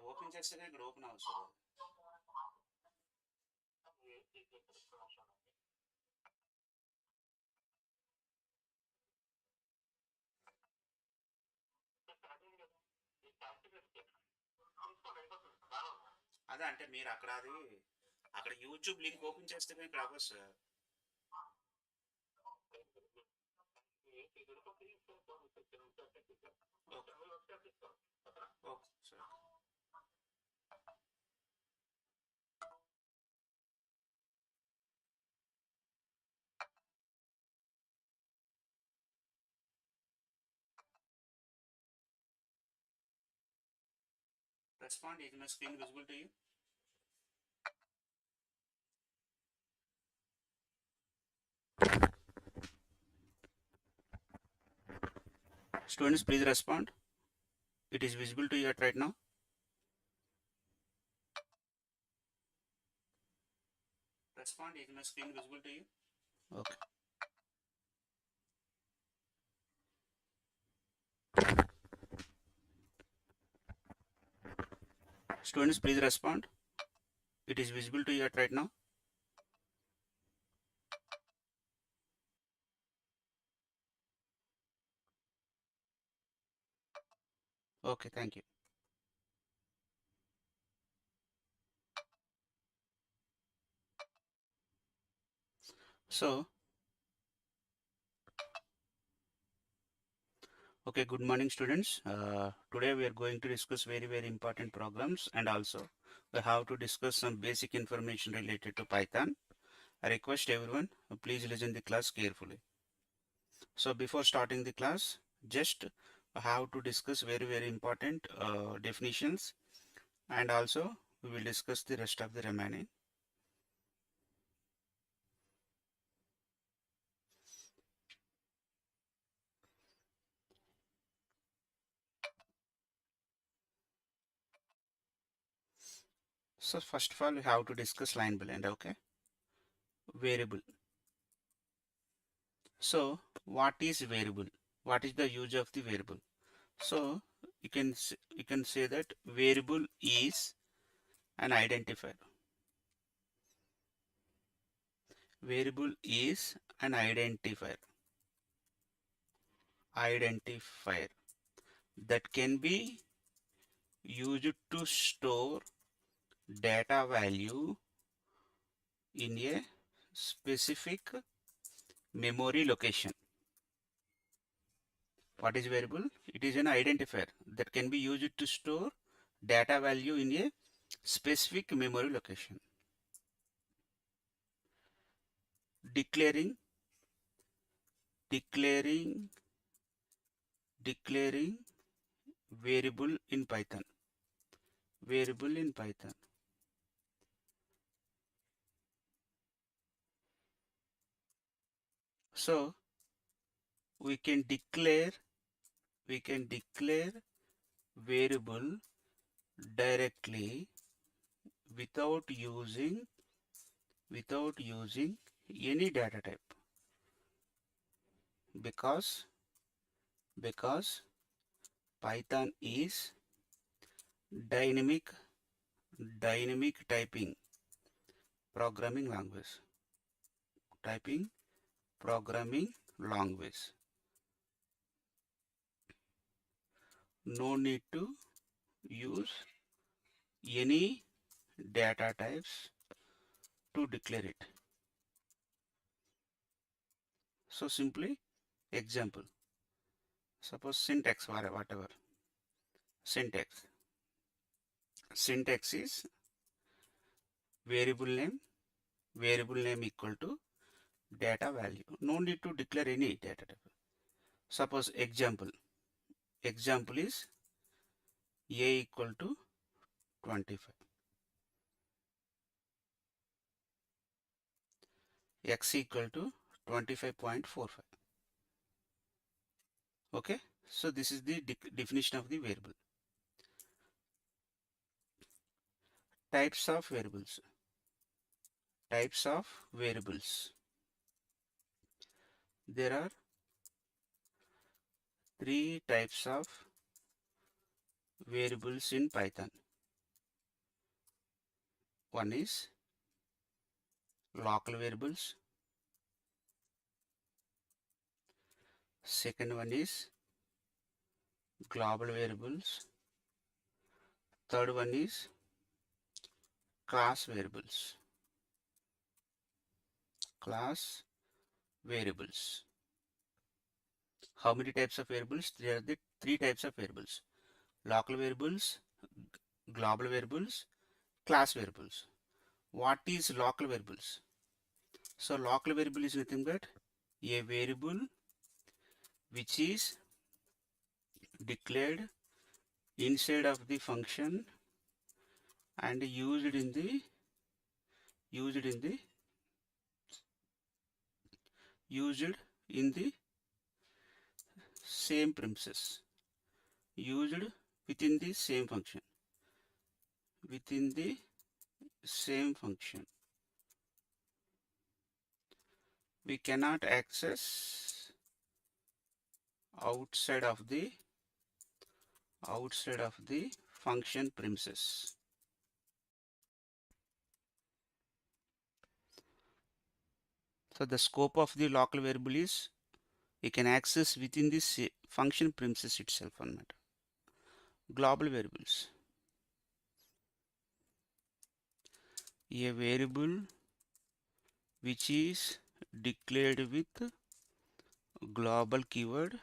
Open చేస్తే ఇక్కడ open అవుతుంది. అదే అంటే మీరు అక్కడ యూట్యూబ్ లింక్ ఓపెన్ చేస్తే ఇక్కడ అవ్వదు sir. Okay sir. Respond, is my screen visible to you? Students, please respond. It is visible to you at right now. Respond, is my screen visible to you? Okay. Students, please respond. It is visible to you at right now. Okay, thank you. So, okay, good morning students. Today we are going to discuss very important programs, and also we have to discuss some basic information related to Python. I request everyone, please listen the class carefully. So before starting the class, just have to discuss very important definitions, and also we will discuss the rest of the remaining. So first of all, we have to discuss line by line. Okay, variable. So what is variable? What is the use of the variable? So you can say that variable is an identifier. Variable is an identifier that can be used to store data value in a specific memory location. What is variable? It is an identifier that can be used to store data value in a specific memory location. Declaring variable in Python. Variable in Python. So we can declare variable directly without using any data type, because Python is dynamic typing programming language. No need to use any data types to declare it. So simply example, suppose syntax, whatever syntax is variable name equal to data value. No need to declare any data type. Suppose example is a equal to 25, x equal to 25.45. Okay, so this is the definition of the variable. Types of variables. There are three types of variables in Python. One is local variables. Second one is global variables. Third one is class variables. Class variables. How many types of variables? There are the three types of variables: local variables, global variables, class variables. What is local variables? So local variable is nothing but a variable which is declared inside of the function and used in the same premises, used within the same function, within the same function. We cannot access outside of the function premises. So the scope of the local variable is we can access within this function premises itself on matter. Global variables. A variable which is declared with global keyword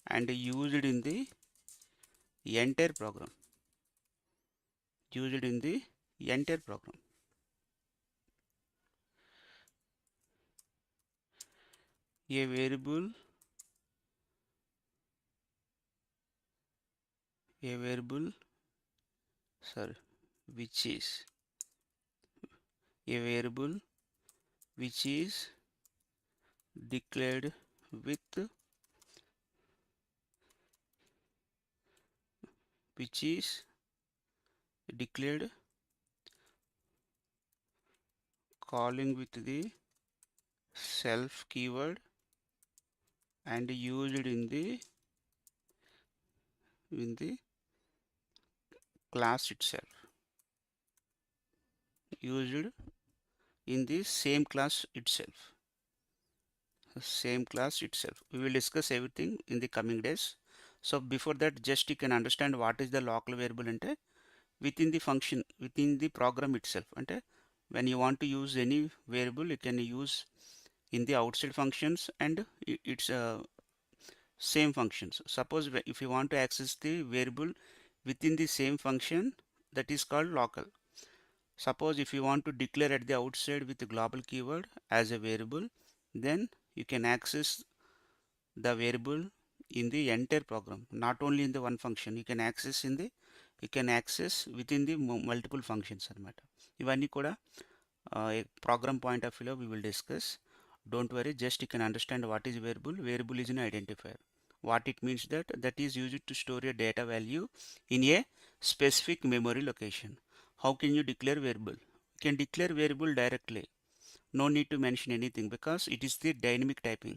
and used in the entire program. Used in the entire program. A variable which is declared with calling with the self keyword and used in the class itself, used in the same class itself. We will discuss everything in the coming days. So before that, just you can understand what is the local variable ante within the function, within the program itself. Ante when you want to use any variable, you can use in the outside functions and its same functions. Suppose if you want to access the variable within the same function, that is called local. Suppose if you want to declare at the outside with the global keyword as a variable, then you can access the variable in the entire program, not only in the one function. You can access within the multiple functions అన్నమాట. ఇవన్నీ కూడా program point of view we will discuss. Don't worry, just you can understand what is variable. Variable is an identifier. What it means that is used to store a data value in a specific memory location. How can you declare variable? You can declare variable directly. No need to mention anything because it is the dynamic typing.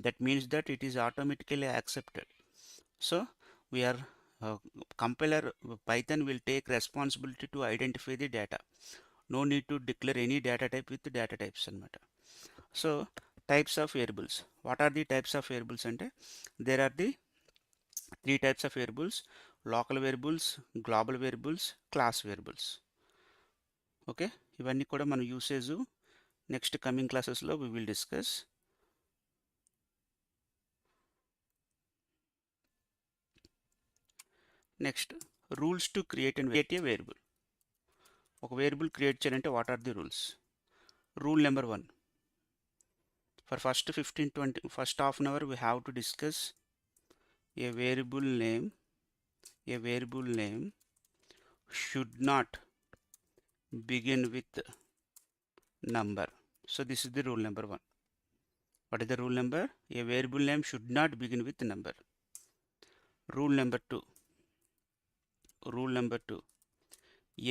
That means that it is automatically accepted. So we are compiler Python will take responsibility to identify the data. No need to declare any data type with the data types anamata. So types of variables. What are the types of variables ante? There are the three types of variables: local variables, global variables, class variables. Okay, ఇవన్నీ కూడా మన usage next coming క్లాసెస్లో we will discuss. Next rules to create a variable. ఒక variable క్రియేట్ చేయాలంటే what are the rules? Rule number 1, for first 15-20 first half an hour we have to discuss a variable name should not begin with number. So this is the rule number 1. What is the rule number? A variable name should not begin with number. Rule number 2,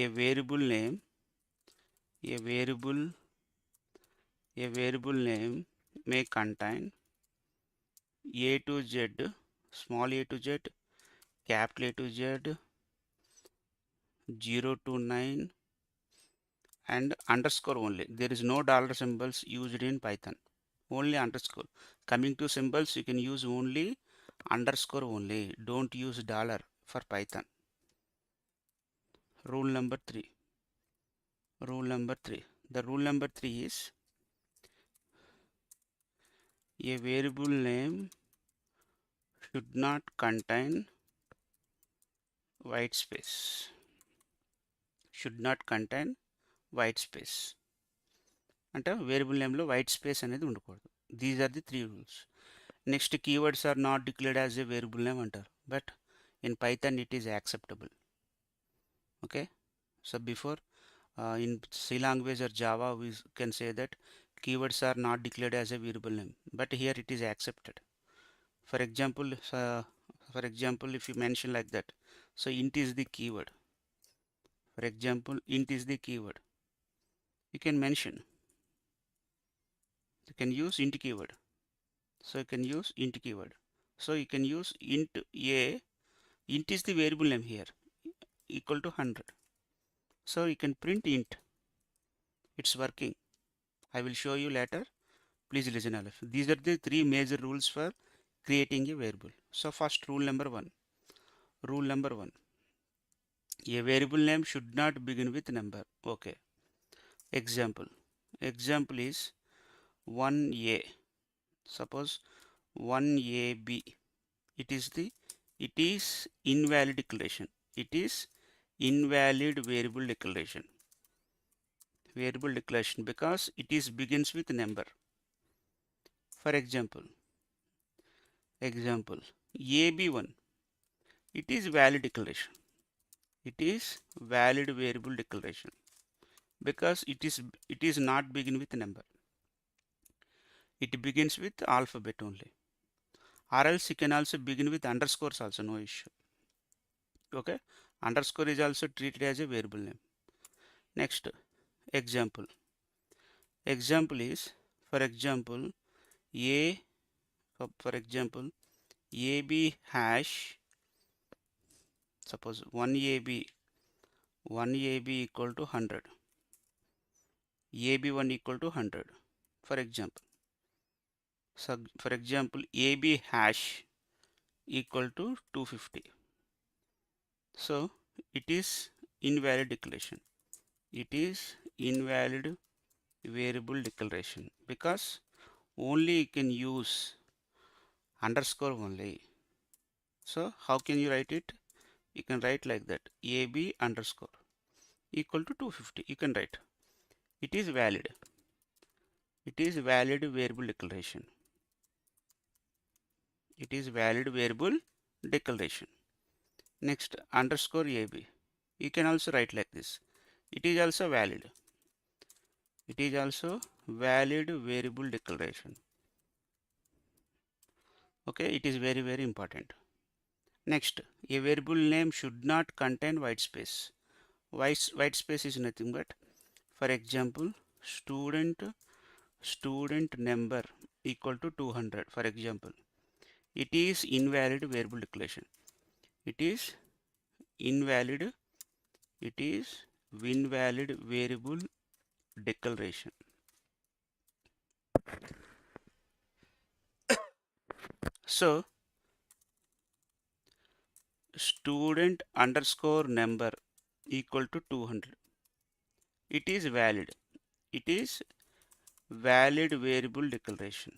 a variable name may contain A to Z, small a to Z, capital A to Z, 0 to 9 and underscore only. There is no dollar symbols used in Python, only underscore. Coming to symbols, you can use only underscore only. Don't use dollar for Python. Rule number 3. Rule number 3. The rule number 3 is a variable name should not contain white space. Should not contain white space. అంటే variable నేమ్లో white space అనేది ఉండకూడదు. These are the 3 rules. Next keywords are not declared as a variable name అంటారు, but in Python it is acceptable. Okay, so before in C language or Java we can say that keywords are not declared as a variable name, but here it is accepted. For example, if you mention like that, so int is the keyword. For example, int is the keyword. You can mention. You can use int keyword. So you can use int keyword. So you can use int a. Int is the variable name here, equal to 100. So you can print int. It's working. I will show you later. Please listen all of you. These are the 3 major rules for creating a variable. So first rule number 1. Rule number 1. A variable name should not begin with number. Okay. Example. Example is 1a. Suppose 1ab. It is invalid declaration. It is invalid variable declaration. Variable declaration because it is begins with number. For example, AB1. It is valid declaration. It is valid variable declaration because it is not begin with number. It begins with alphabet only. Or else you can also begin with underscores also, no issue. Okay, underscore is also treated as a variable name. Next example. Example is, for example, AB hash. Suppose 1AB equal to 100. AB1 equal to 100. For example. So for example, AB hash equal to 250. So it is invalid declaration. It is invalid variable declaration because only you can use underscore only. So how can you write it? You can write like that, AB underscore equal to 250. You can write. It is valid. It is valid variable declaration. It is valid variable declaration. Next, underscore AB. You can also write like this. It is also valid. It is also valid variable declaration. Okay, it is very, very important. Next, a variable name should not contain white space. White space is nothing but, for example, student number equal to 200. For example, it is invalid variable declaration. It is invalid. It is invalid variable declaration. So student underscore number equal to 200. It is valid. It is valid variable declaration.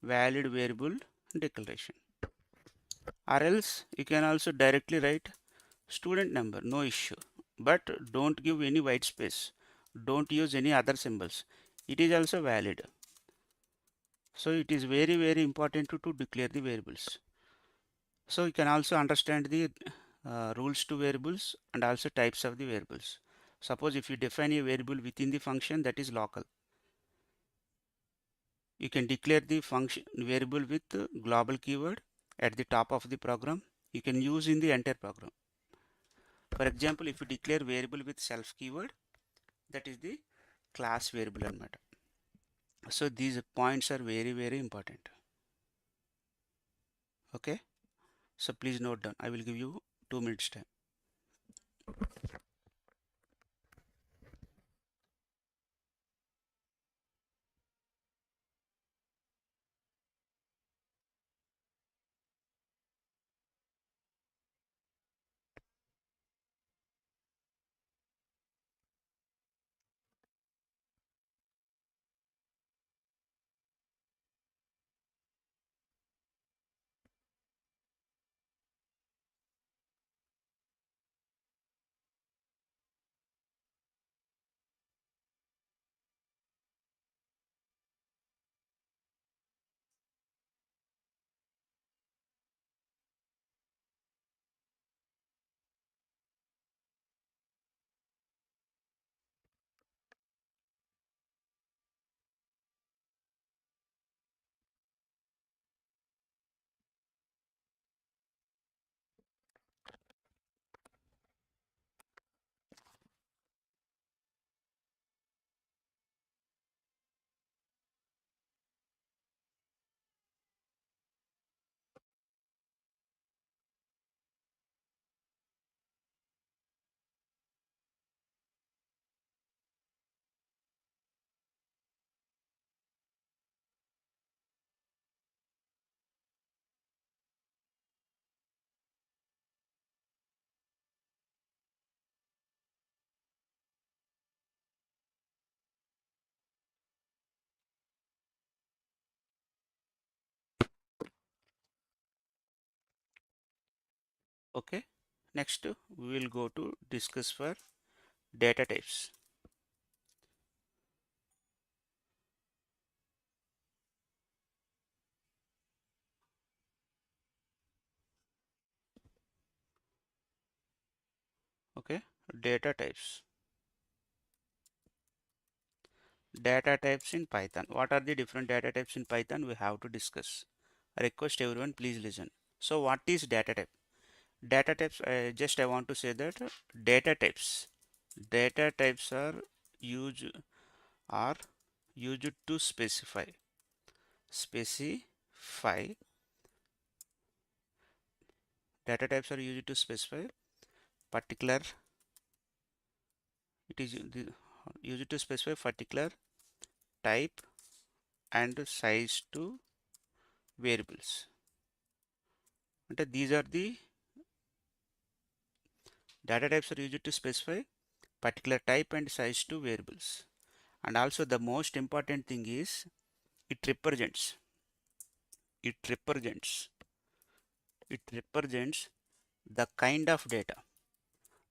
Valid variable declaration. Or else you can also directly write student number, no issue. But don't give any white space. Don't use any other symbols. It is also valid. So it is very, very important to declare the variables. So you can also understand the rules to variables and also types of the variables. Suppose if you define a variable within the function, that is local. You can declare the function variable with global keyword at the top of the program. You can use in the entire program. For example, if you declare variable with self keyword, that is the class variable anamata. So these points are very, very important. Okay, so please note down. I will give you 2 minutes time. Okay. Next, we will go to discuss for data types. Okay, data types. Data types in Python. What are the different data types in Python? We have to discuss. I request everyone, please listen. So, what is data type? Data types, I want to say that data types. Data types used are used to specify data types are used to specify particular it is used to specify particular type and size to variables. And these are the data types are used to specify particular type and size to variables. And also the most important thing is it represents it represents it represents the kind of data,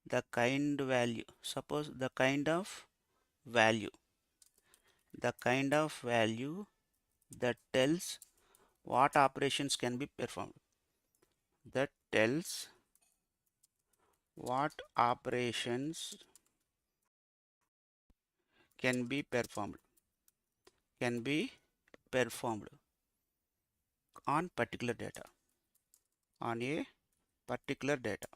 the kind value. Suppose value the kind of value that tells what operations can be performed, that tells what operations can be performed can be performed on particular data, on a particular data.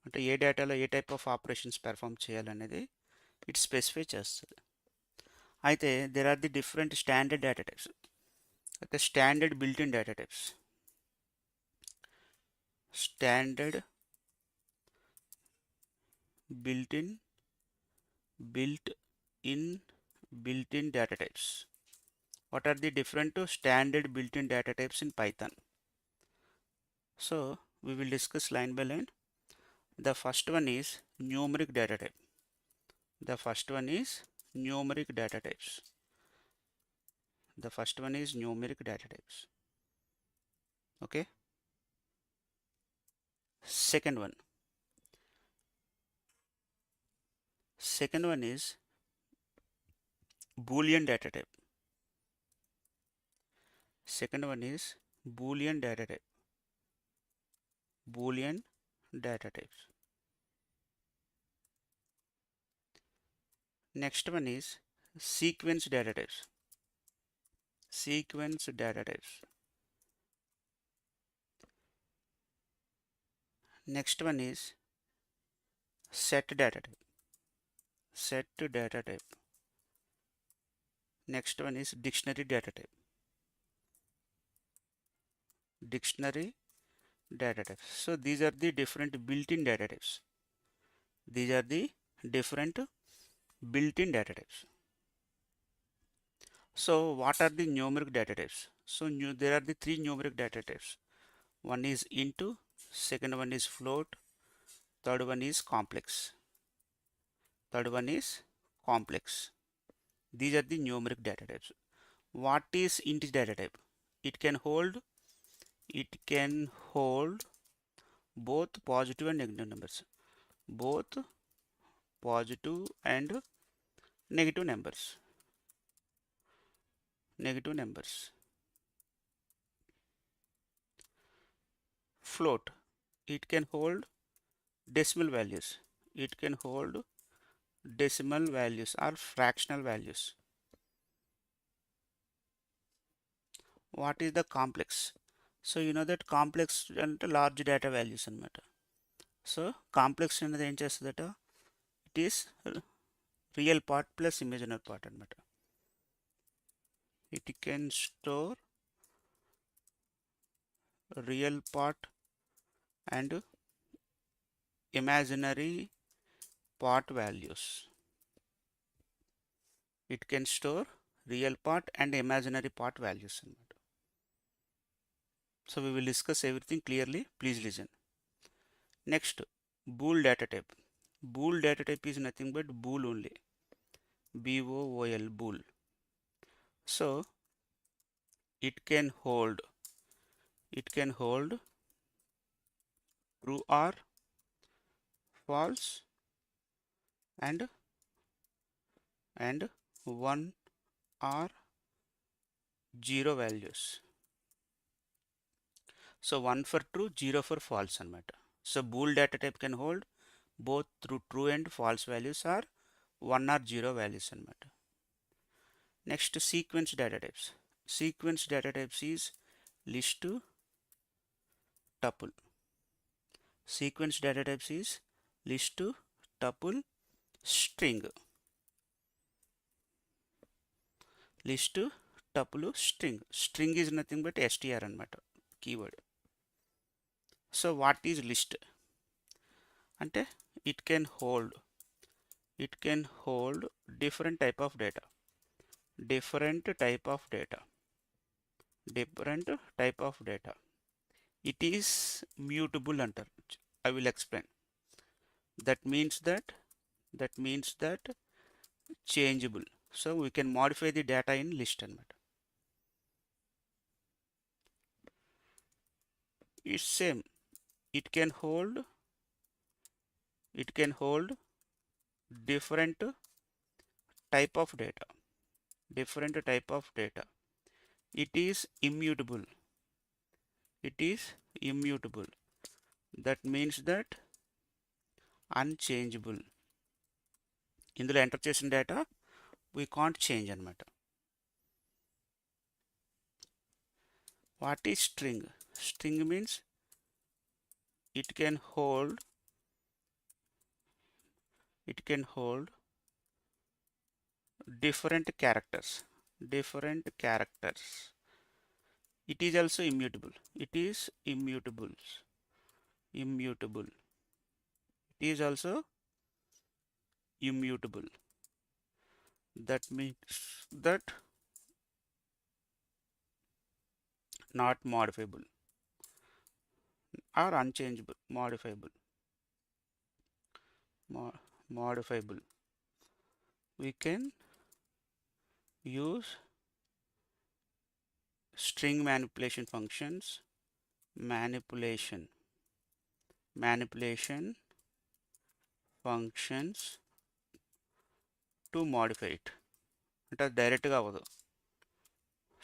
అంటే ఏ డేటాలో ఏ type of operations perform చేయాలనేది it specify చేస్తుంది. అయితే there are the different standard data types. అయితే standard built in data types, standard built in built in built-in data types. What are the different standard built-in data types in Python? So we will discuss line by line. The first one is numeric data type. The first one is numeric data types. The first one is numeric data types. Okay. Second one is Boolean data type. Second one is Boolean data type. Boolean data types. Next one is sequence data types. Sequence data types. Next one is set data type. Set data type. Next one is dictionary data type. Dictionary data types. So these are the different built-in data types. These are the different built-in data types. So what are the numeric data types? So there are the three numeric data types. One is int, second one is float, third one is complex. Third one is complex. These are the numeric data types. What is int data type? It can hold both positive and negative numbers. Both positive and negative numbers. Negative numbers. Float. It can hold decimal values. It can hold decimal values or fractional values. What is the complex? So you know that complex and large data values matter. So complex అనేది ఏం చేస్తుందట, it is real part plus imaginary part అన్నమాట. It can store real part and imaginary part values. It can store real part and imaginary part values అన్నమాట. So we will discuss everything clearly. Please listen. Next, bool data type. Bool data type is nothing but bool only. B-O-O-L, bool. So it can hold it can hold true or false and 1 or 0 values. So 1 for true, 0 for false అన్నమాట. So bool data type can hold both true and false values or 1 or 0 values అన్నమాట. Next, sequence data types. Sequence data types is list tuple. Sequence data types is list tuple string. List tuple string. String is nothing but str అన్నమాట, keyword. So what is list? అంటే it can hold different type of data. Different type of data. It is mutable అంటారు. I will explain. That means that changeable. So we can modify the data in list అన్నమాట. It's same. It can hold different type of data. It is immutable. That means that unchangeable. ఇందులో enter చేసిన data we can't change అన్నమాట. What is string? String means it can hold different characters. It is also immutable. It is also immutable. That means that not modifiable or unchangeable. Modifiable. We can use string manipulation functions. Manipulation functions to modify it. అంటే అది డైరెక్ట్గా అవ్వదు.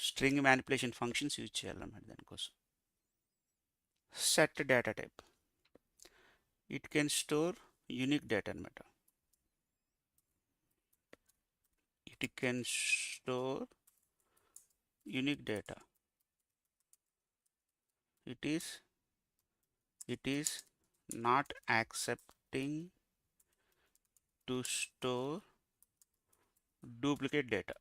String manipulation functions use చేయాలన్నమాట దానికోసం. Set data type. It can store unique data అనమాట. It can store unique data. It is not accepting to store duplicate data.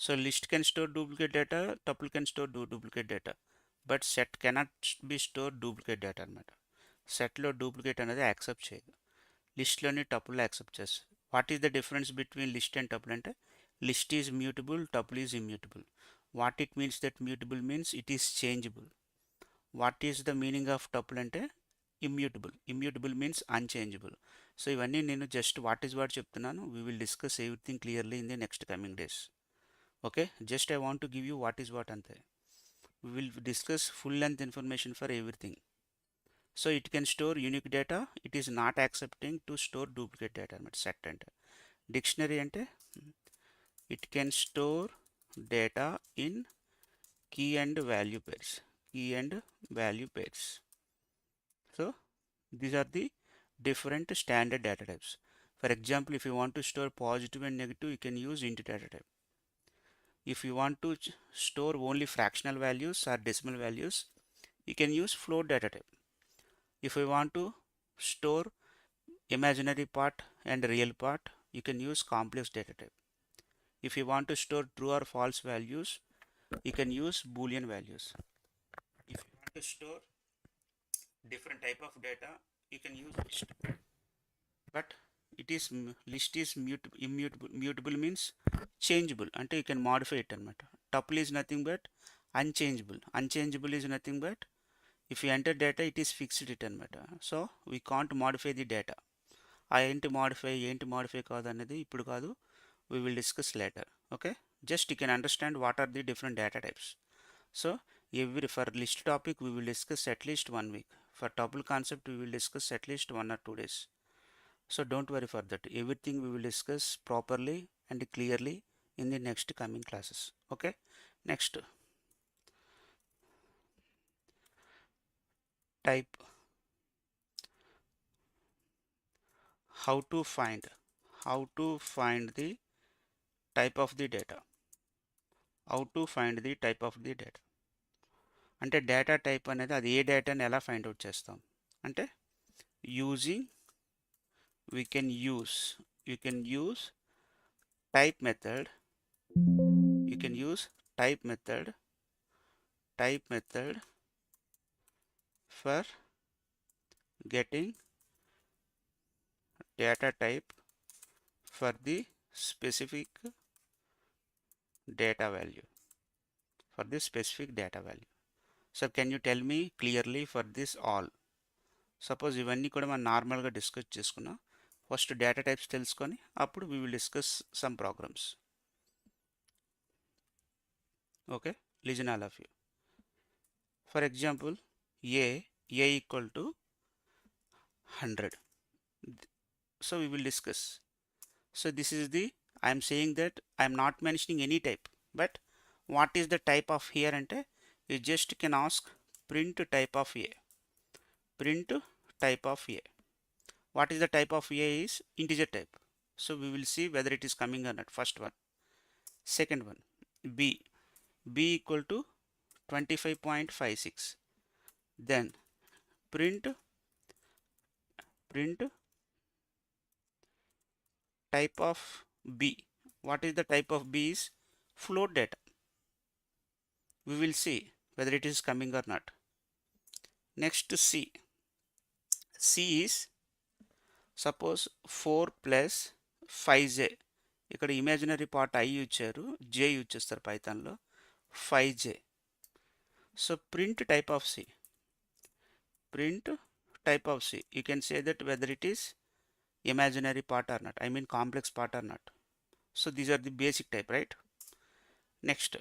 So list can store duplicate data, tuple can store duplicate data, but set cannot be store duplicate data అన్నమాట. సెట్లో duplicate అనేది accept చేయదు, లిస్ట్లోని tuple accept చేస్తుంది. What is the difference between list and tuple అంటే list is mutable, tuple is immutable. What it means that mutable means it is changeable. What is the meaning of tuple అంటే immutable means unchangeable. So ఇవన్నీ నేను just what is what చెప్తున్నాను. We will discuss everything clearly in the next coming days. Okay, just I want to give you what is what అంతే. We will discuss full length information for everything. So it can store unique data. It is not accepting to store duplicate data అనమాట. Set అంటే dictionary అంటే it can store data in key and value pairs. So these are the different standard data types. For example, if you want to store positive and negative, you can use int data type. If you want to store only fractional values or decimal values, you can use float data type. If you want to store imaginary part and real part, you can use complex data type. If you want to store true or false values, you can use boolean values. If you want to store different type of data, you can use list. But it is list is mutable means changeable, అంటే you can modify it అనమాట. Tuple is nothing but unchangeable is nothing but if you enter data it is fixed it అనమాట. So we can't modify the data. ఏంటి modify కాదు అనేది ఇప్పుడు కాదు, we will discuss later. Okay, just you can understand what are the different data types. So for list topic we will discuss at least 1 week. For tuple concept we will discuss at least 1 or 2 days. So don't worry for that. Everything we will discuss properly and clearly in the next coming classes. Okay. Next, type, how to find the type of the data. How to find the type of the data. అంటే data type అనేది అది ఏ డేటాని ఎలా find out చేస్తాం అంటే using we can use type method. You can use type method for getting data type for the specific data value. So can you tell me clearly for this all? Suppose ఇవన్నీ కూడా మనం నార్మల్గా discuss చేసుకున్నాం. First data types తెలుసుకొని అప్పుడు we will discuss some programs. Okay, listen all of you. For example, a equal to 100. So we will discuss. So this is the, I am saying that I am not mentioning any type, but what is the type of here ante you just can ask print type of a. Print type of a. What is the type of a is integer type. So we will see whether it is coming or not. First one. Second one, b equal to 25.56. Then print type of b. What is the type of b is float data. We will see whether it is coming or not. Next, c is suppose 4 plus 5j. ఇక్కడ imaginary part i ఇచ్చారు, j use చేస్తారు పైథాన్లో. 5j. So print type of c. You can say that whether it is imaginary part or not, I mean complex part or not. So these are the basic type, right? Next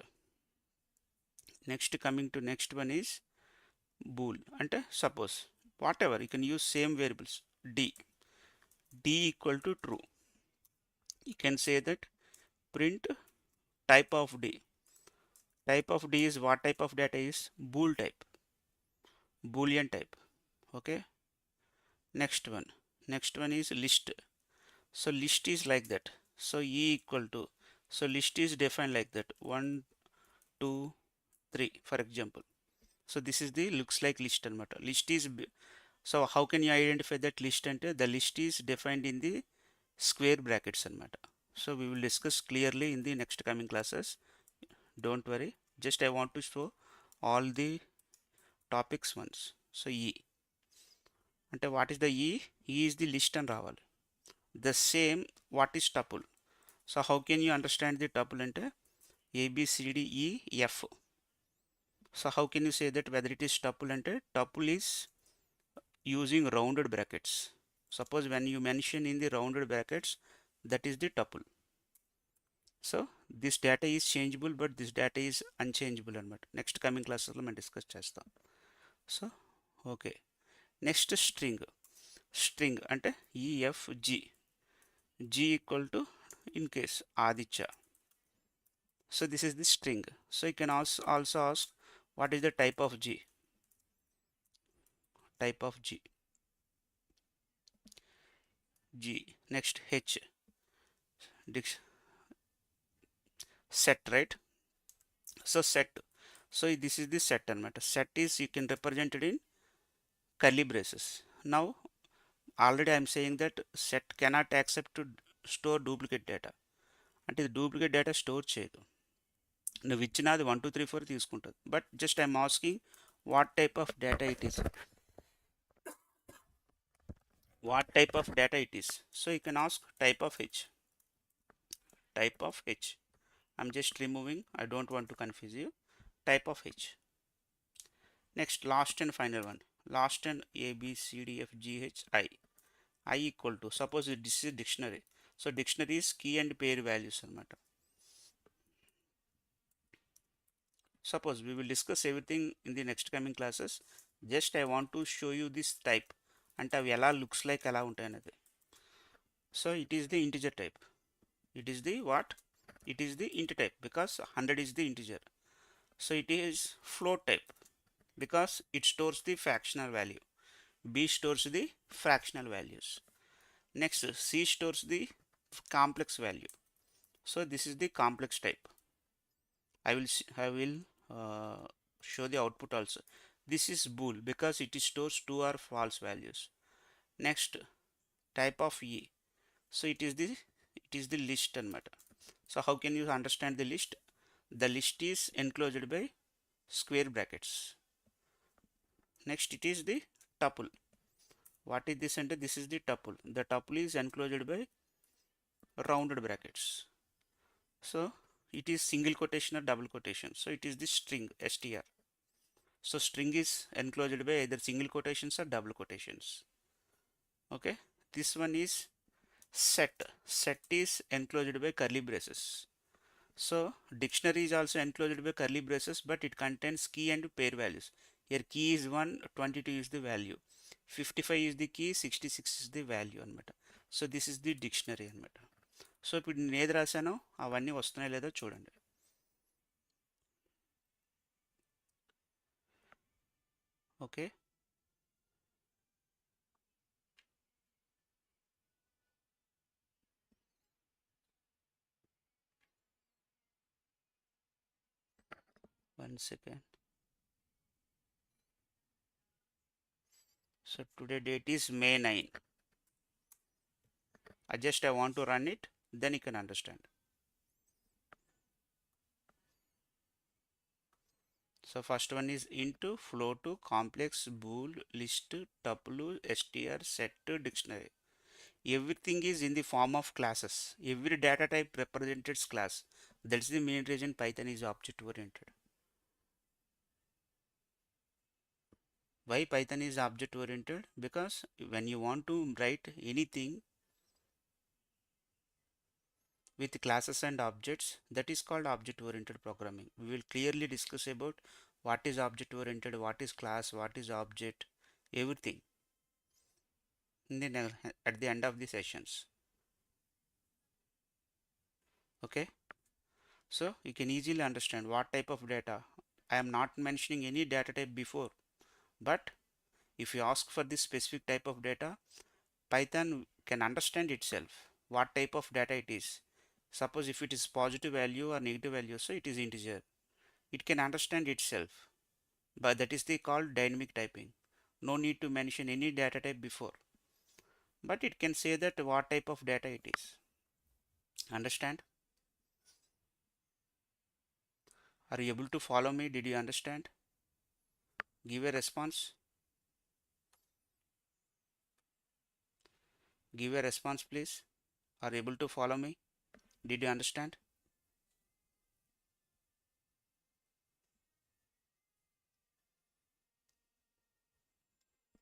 coming to next one is bool. అంటే suppose whatever you can use same variables. d equal to true. You can say that print type of d. Type of d is what type of data is bool type, boolean type. Okay, next one is list. So list is like that. So e equal to, so list is defined like that, 1 2 3 for example. So this is the looks like list anamata. List is so how can you identify that list ante the list is defined in the square brackets anamata. So we will discuss clearly in the next coming classes. Don't worry, just I want to show all the topics once. So e ante what is the e is the list and రావాలి. The same what is tuple. So how can you understand the tuple ante a b c d e f. So how can you say that whether it is tuple ante tuple is using rounded brackets. Suppose when you mention in the rounded brackets, that is the tuple. So this data is changeable but this data is unchangeable anamata. Next coming classes lo మనం discuss చేస్తాం. So okay, next string అంటే EFG. G equal to in case Aditya. So this is the string. So you can also ask what is the type of G. Next H, set, right? So set, so this is the set anamata. Set is you can represent it in curly braces. Now already I am saying that set cannot accept to store duplicate data. అంటే ఇది duplicate data store చేయదు. నువ్వు ఇచ్చినది 1 2 3 4 తీసుకుంటుంది. But just I'm asking what type of data it is. So you can ask type of H. I'm just removing, I don't want to confuse you. Type of H. Next, last and final one. Last and A B C D F G H I equal to, suppose this is dictionary. So dictionary is key and pair values anamata. Suppose we will discuss everything in the next coming classes. Just I want to show you this type అంటే అవి ఎలా looks like ఎలా ఉంటాయి అనేది. So it is the integer type. It is the what? It is the int type because 100 is the integer. So it is float type because it stores the fractional value. B stores the fractional values. Next, C stores the complex value. So this is the complex type. I will show the output also. This is bool because it stores true or false values. Next, type of E. So it is the list anamata. So how can you understand the list? The list is enclosed by square brackets. Next, it is the tuple. What is this? And this is the tuple. The tuple is enclosed by rounded brackets. So it is single quotation or double quotation. So it is the string str. So string is enclosed by either single quotations or double quotations. Okay. This one is set. Set is enclosed by curly braces. So dictionary is also enclosed by curly braces, but it contains key and pair values. Here key is 1, 22 is the value, 55 is the key, 66 is the value అనమాట. So this is the dictionary అనమాట. So ఇప్పుడు నేను ఏది రాశానో అవన్నీ వస్తున్నాయో లేదో చూడండి. Okay. One second. So today date is May 9. I want to run it, then you can understand. So first one is into, float, complex, bool, list, tuple, str, set, dictionary. Everything is in the form of classes. Every data type represents class. That's the main reason Python is object oriented. Why Python is object oriented? Because when you want to write anything with classes and objects, that is called object oriented programming. We will clearly discuss about what is object oriented, what is class, what is object, everything at the end of the sessions. Okay. So you can easily understand what type of data. I am not mentioning any data type before, but if you ask for this specific type of data, Python can understand itself what type of data it is. Suppose if it is positive value or negative value, so it is integer. It can understand itself, but that is the called dynamic typing. No need to mention any data type before, but it can say that what type of data it is. Understand? Are you able to follow me? Did you understand? Give a response. Give a response, please. Are you able to follow me? Did you understand?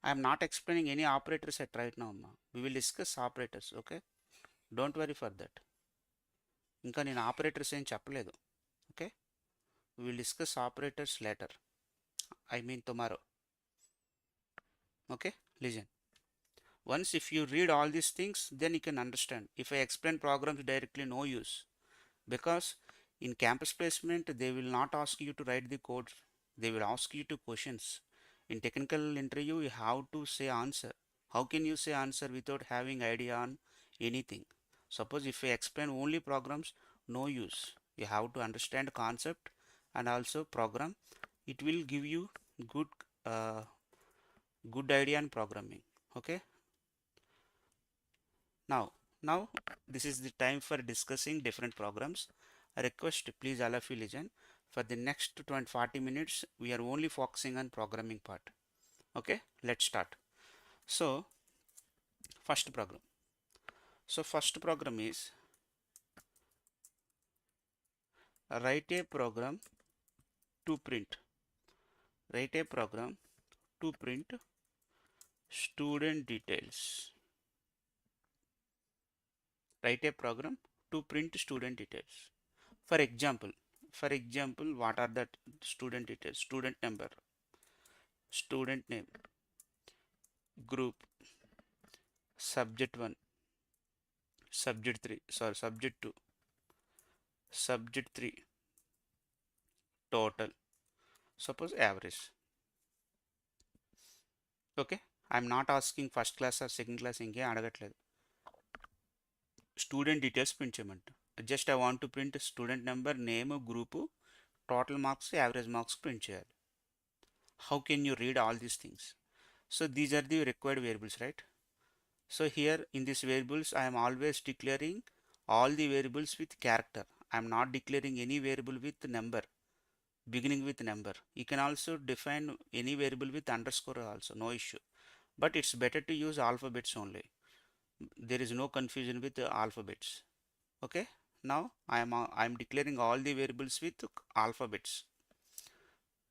I am not explaining any operators at right now. We will discuss operators, okay? Don't worry for that. ఇంకా నేను operators ఏం చెప్పలేదు. Okay? We will discuss operators later. I mean tomorrow. Okay? Listen. Once if you read all these things, then you can understand. If I explain programs directly, no use. Because in campus placement, they will not ask you to write the code. They will ask you to questions. In technical interview, you have to say answer. How can you say answer without having idea on anything? Suppose if I explain only programs, no use. You have to understand concept and also program. It will give you good good idea on programming. Okay. Now this is the time for discussing different programs. I request please all of you listen. For the next 40 minutes, we are only focusing on programming part. Okay, let's start. So first program. So first program is write a program to print. Write a program to print student details. Write a program to print student details. For example, For example, what are the student details? Student number, student name, group, subject 1, subject 3, sorry, subject 2, subject 3, total, suppose average. Okay, I'm not asking first class or second class, ఇంకే అడగట్లేదు. Student details print చేయమంట. Just I want to print student number, name, group, total marks, average marks print చేయాలి. How can you read all these things? So these are the required variables, right? So here in these variables I am always declaring all the variables with character. I am not declaring any variable with number, beginning with number. You can also define any variable with underscore also, no issue. But it's better to use alphabets only. There is no confusion with the alphabets. Okay, now I am declaring all the variables with alphabets.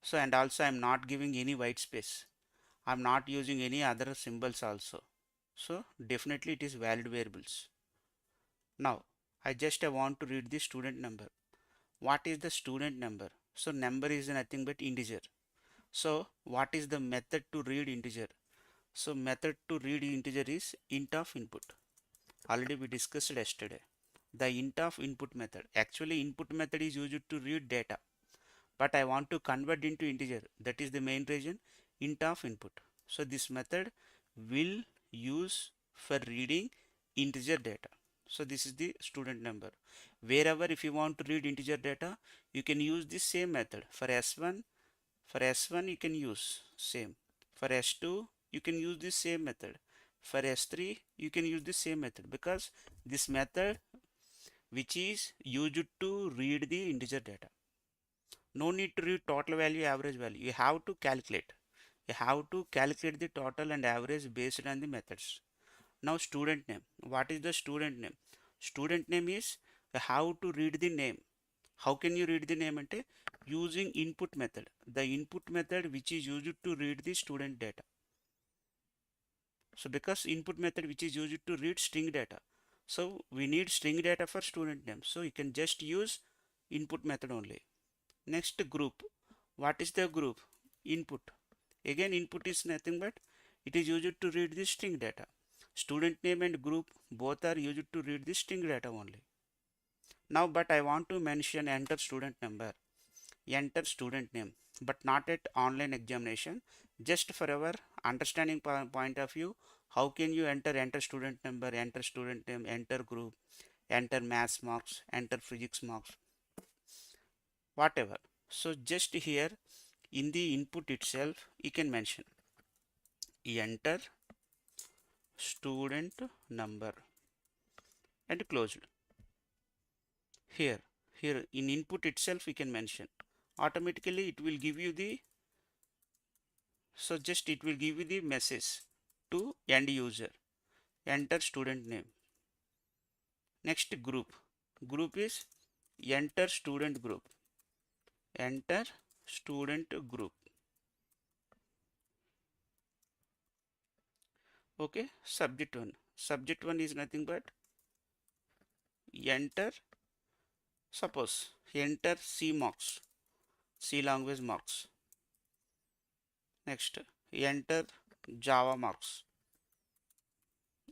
So and also I am not giving any white space. I am not using any other symbols also. So definitely it is valid variables. Now I want to read the student number. What is the student number? So number is nothing but integer. So what is the method to read integer? So method to read integer is int of input. Already we discussed yesterday. The int of input method. Actually input method is used to read data, but I want to convert into integer. That is the main reason, int of input. So this method will use for reading integer data. So this is the student number. Wherever if you want to read integer data, you can use the same method. For S1 you can use same. For S2 you can use the same method. For S3 you can use the same method, because this method which is used to read the integer data. No need to read total value, average value. You have to calculate. You have to calculate the total and average based on the methods. Now student name. What is the student name? Student name is how to read the name. How can you read the name? Ante using input method. The input method which is used to read the student data. So because input method which is used to read string data. So we need string data for student name. So you can just use input method only. Next, group. What is the group? Input. Again input is nothing but it is used to read the string data. Student name and group both are used to read the string data only. Now but I want to mention enter student number, enter student name, but not at online examination. Just for our understanding point of view, how can you enter student number, enter student name, enter group, enter maths marks, enter physics marks, whatever. So just here in the input itself you can mention enter student number and closed. Here in input itself we can mention, automatically it will give you the, so just it will give you the message to end user, enter student name. Next, group is enter student group, enter student group. Okay, subject 1 is nothing but enter, suppose enter C marks, C language marks. Next, enter Java marks,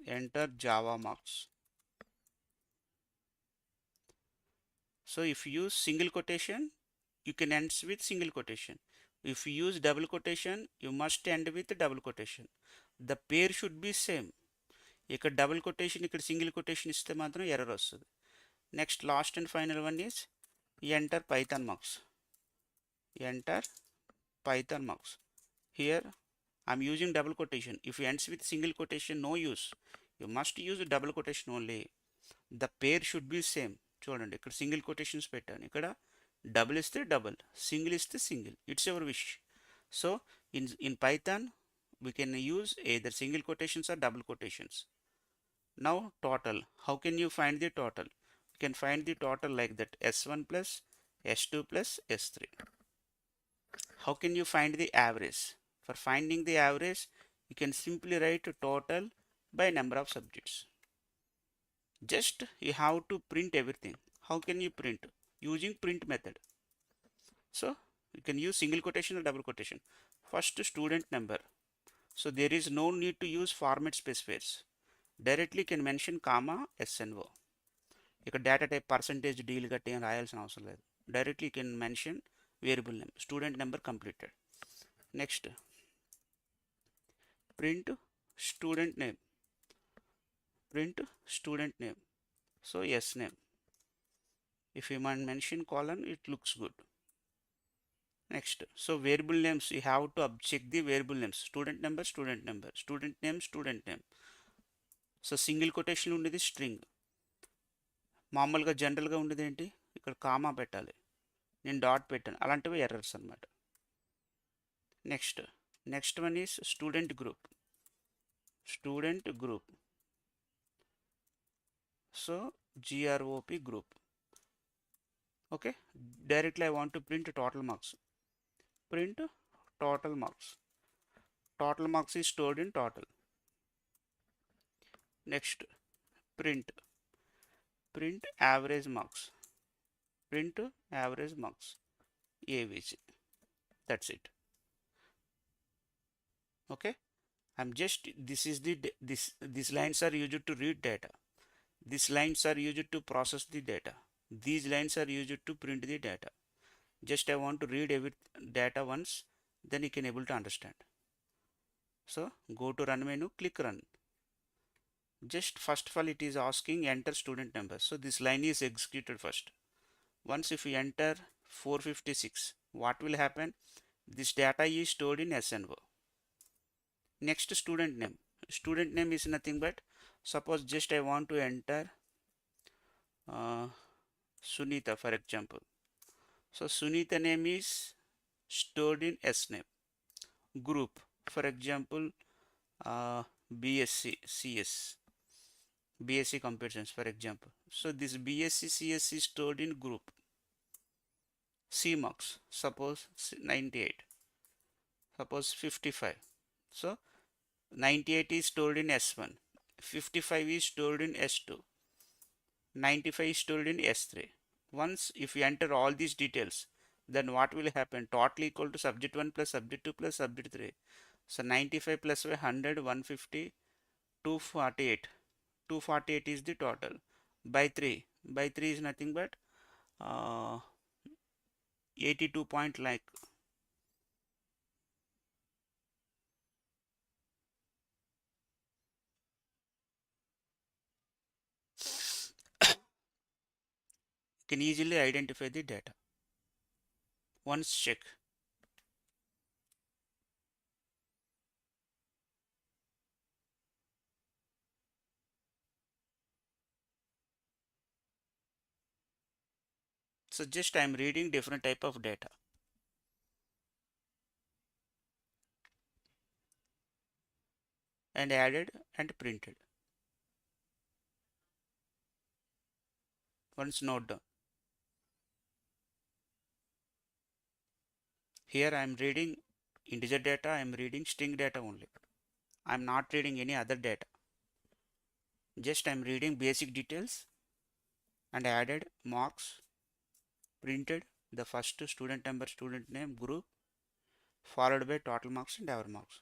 enter Java marks. So if you use single quotation, you can end with single quotation. If you use double quotation, you must end with double quotation. The pair should be same. ఇక్కడ double quotation, ఇక్కడ single quotation ఇస్తే మాత్రం error వస్తుంది. Next last and final one is enter Python marks, enter Python marks. Here I'm using double quotation. If ends with single quotation, no use. You must use double quotation only. The pair should be same. చూడండి ఇక్కడ single quotations పెట్టాను, ఇక్కడ double ఇస్తే double, single ఇస్తే single. It's your wish. So in Python we can use either single quotations or double quotations. Now total. How can you find the total? You can find the total like that, S1 plus S2 plus S3. How can you find the average? For finding the average, you can simply write total by number of subjects. Just you have to print everything. How can you print? Using print method. So you can use single quotation or double quotation. First, student number. So there is no need to use format specifiers. Directly can mention comma SNO. ఇక్కడ data type percentage deal గట్టి అని రాయాల్సిన అవసరం లేదు. Directly can mention variable name, student number completed. Next print student name, print student name, so yes name. If you mention colon, it looks good. Next, so variable names, you have to check the variable names, student number, student number, student name, student name. So single quotation ఉండేది string, మామూలుగా జనరల్గా ఉండేది ఏంటి, ఇక్కడ comma పెట్టాలి, నేను dot పెట్టాను, అలాంటివి ఎర్రర్స్ అనమాట. Next one is student group, so GROP group. Okay, directly I want to print total marks. Print total marks. Total marks is stored in total. Next, print average marks. Print average marks. AVG. That's it. Okay, these lines are used to read data. These lines are used to process the data. These lines are used to print the data. Just I want to read every data once, then you can able to understand. So go to run menu, click run. Just first of all it is asking enter student number. So this line is executed first. Once if you enter 456, what will happen? This data is stored in SNO. Next, student name. Student name is nothing but, suppose just I want to enter Sunita for example. So Sunita name is stored in SNAME. Group, for example, BSc CS, BSc Computer Science for example. So this BSc CS is stored in group. C marks, suppose 98, suppose 55. So 98 is stored in S1, 55 is stored in S2, 95 is stored in S3. Once if you enter all these details, then what will happen? Total equal to subject 1 plus subject 2 plus subject 3. So 95 plus 100, 150, 248. 248 is the total. By 3. By 3 is nothing but 82 point like. Can easily identify the data. Once check. So just I am reading different type of data. And added and printed. Once note down. Here I am reading integer data, I am reading string data only. I am not reading any other data. Just I am reading basic details and added marks, printed the first student number, student name, group, followed by total marks and hour marks.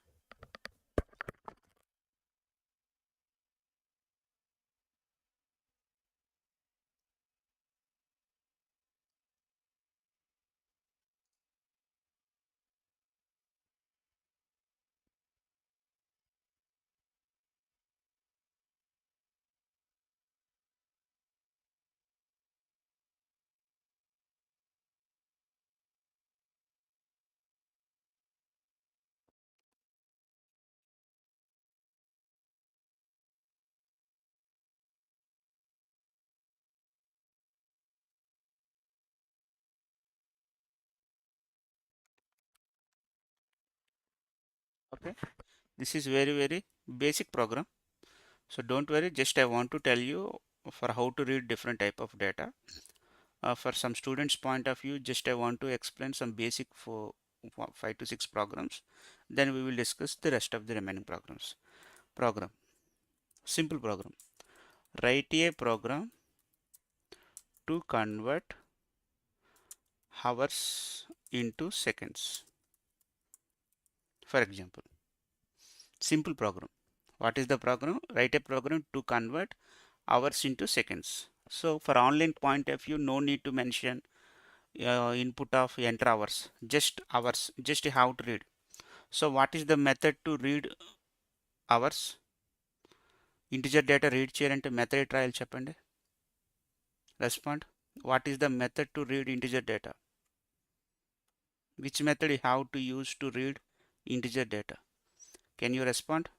Okay, this is very basic program. So don't worry, just I want to tell you for how to read different type of data. For some students point of view, just I want to explain some basic for 5 to 6 programs. Then we will discuss the rest of the remaining programs. Simple program. Write a program to convert hours into seconds. For example, simple program. What is the program? Write a program to convert hours into seconds. So for online point of view, no need to mention input of enter hours, just you have to read. So what is the method to read hours? Integer data read చేయాలంటే method trial చెప్పండి. Respond. What is the method to read integer data? Which method you have to use to read integer data? Can you respond?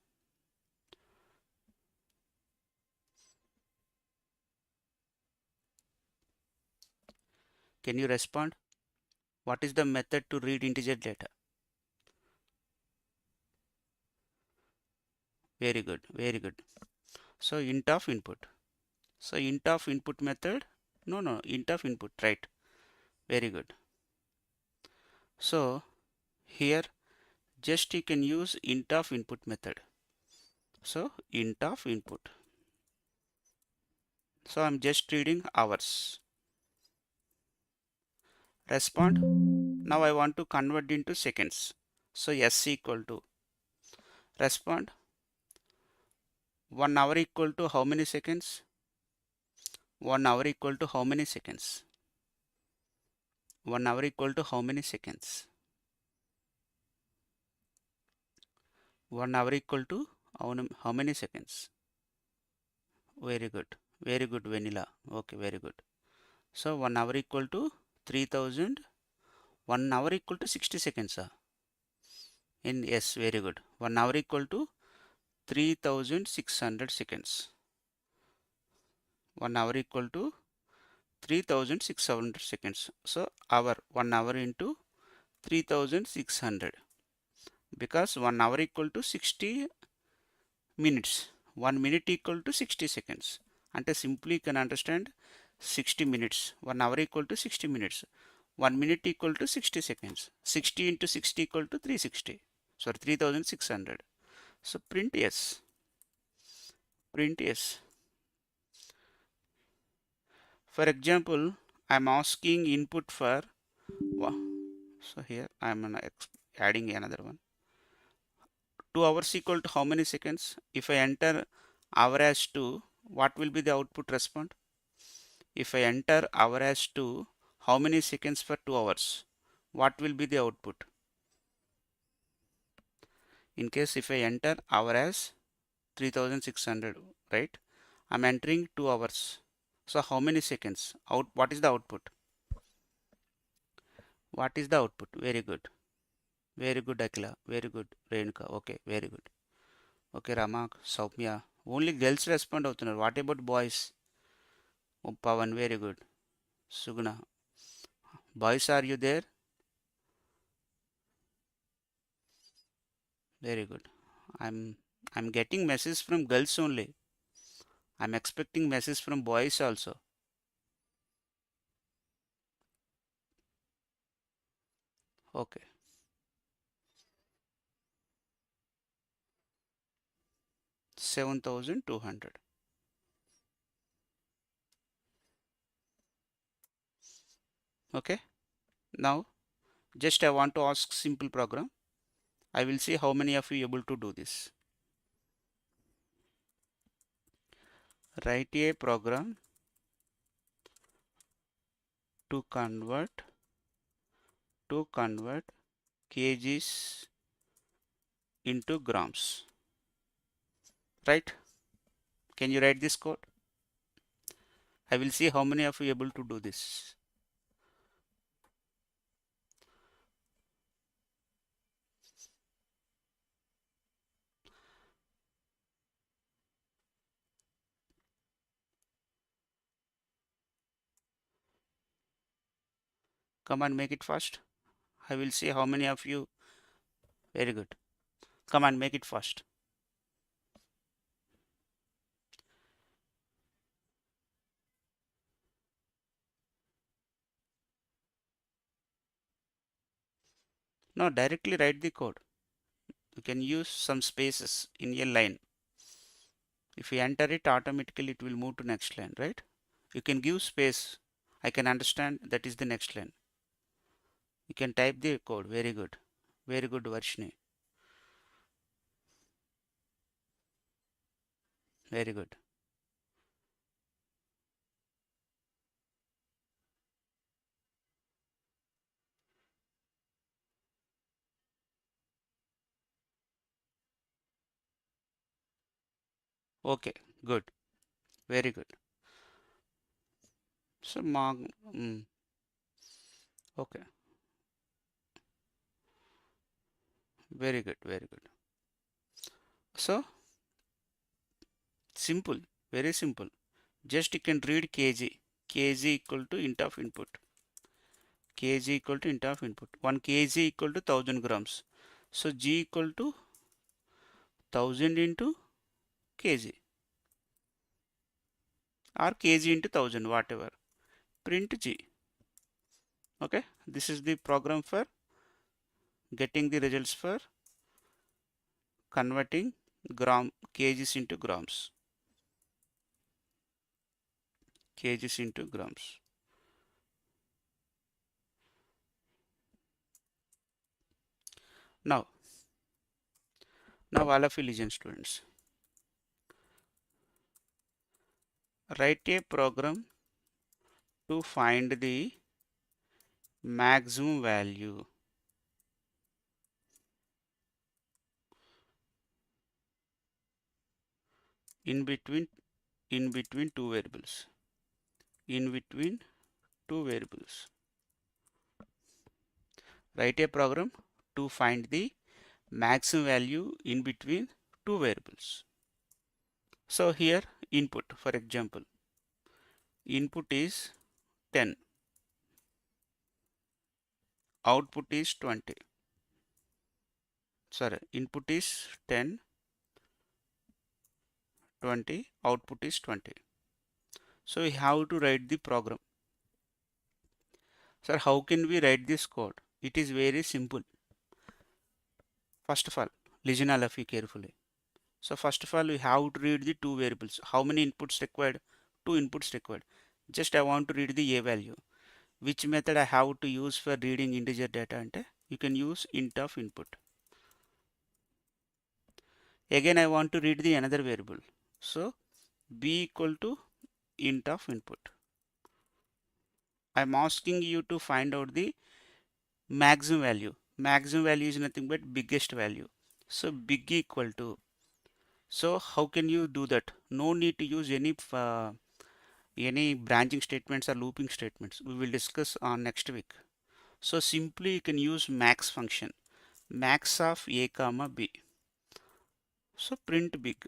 Can you respond? What is the method to read integer data? Very good, very good. So int of input. So int of input method. No, int of input, right? Very good. So here just you can use int of input method. So int of input. So I'm just reading hours. Respond. Now I want to convert into seconds. So S equal to respond. 1 hour equal to how many seconds? 1 hour equal to how many seconds? 1 hour equal to how many seconds? 1 hour equal to how many seconds? Very good. Very good, Vanilla. Okay, very good. So 1 hour equal to 3000. 1 hour equal to 60 seconds. In yes, very good. 1 hour equal to 3600 seconds. 1 hour equal to 3600 seconds. So hour 1 hour into 3600, because 1 hour equal to 60 minutes. 1 minute equal to 60 seconds. And simply you can understand 60 minutes. 1 hour equal to 60 minutes. 1 minute equal to 60 seconds. 60 into 60 equal to 360. Sorry, 3600. So print yes. Print yes. For example, I'm asking input for, so here I'm adding another one. 2 hours equal to how many seconds? If I enter hour as 2, what will be the output respond? If I enter hour as 2, how many seconds for 2 hours? What will be the output? In case if I enter hour as 3600, right? I'm entering 2 hours. So how many seconds? What is the output? What is the output? Very good. Very good, Akila. Very good, Renuka. Okay, very good. Okay, Ramak, Soumya. Only girls respond అవుతున్నారు. What about boys? Oh, Pavan, very good. Suguna. Boys, are you there? Very good. I'm I'm getting messages from girls only. I'm expecting messages from boys also. Okay. 7200. Okay. Now just I want to ask simple program. I will see how many of you able to do this. Write a program to convert kgs into grams. Right? Can you write this code? I will see how many of you able to do this. Come on, make it fast. I will see how many of you. Very good. Come on, make it fast. No, directly write the code. You can use some spaces in a line. If you enter it, automatically it will move to next line, right? You can give space. I can understand that is the next line. You can type the code. Very good. Very good, Varshini. Very good. Okay, good. Very good. So, okay. Very good. Very good. So, simple. Very simple. Just you can read kg. Kg equal to int of input. Kg equal to int of input. 1 kg equal to 1000 grams. So, g equal to 1000 into kg or kg into 1000, whatever. Print g. Okay. This is the program for getting the results for converting kgs into grams. Kgs into grams. Now all of you listen, students. Write a program to find the maximum value in between two variables. In between two variables. Write a program to find the maximum value in between two variables. So here input, for example, input is 10, output is 20. Sorry, input is 10, 20, output is 20. So we have to write the program. Sir, how can we write this code? It is very simple. First of all, listen all of you carefully. So first of all, we have to read the two variables. How many inputs required? Two inputs required. Just I want to read the a value. Which method I have to use for reading integer data? Ante you can use int of input. Again, I want to read the another variable. So b equal to int of input. I'm asking you to find out the maximum value. Maximum value is nothing but biggest value. So big equal to. So how can you do that? No need to use any branching statements or looping statements. We will discuss on next week. So simply you can use max function. Max of a comma b. So print big.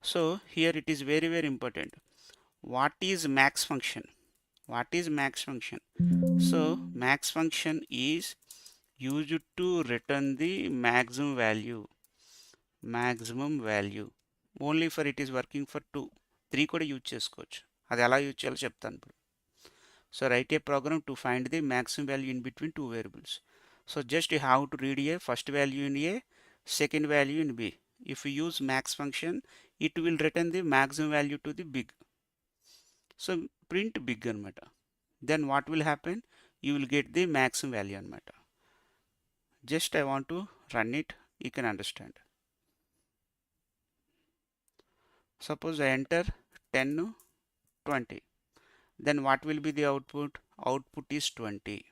So here it is very important. What is max function? What is max function? So max function is used to return the maximum value. Maximum value. Only for it is working for 2. 3 కూడా use చేసుకోవచ్చు. అది ఎలా use చేయాలో చెప్తాను ఇప్పుడు. So write a program to find the maximum value in between two variables. So just you have to read a first value in a, second value in b. If you use max function, it will return the maximum value to the big. So print big anamata. Then what will happen? You will get the maximum value anamata. Just I want to run it, you can understand. Suppose I enter 10, 20. Then what will be the output? Output is 20.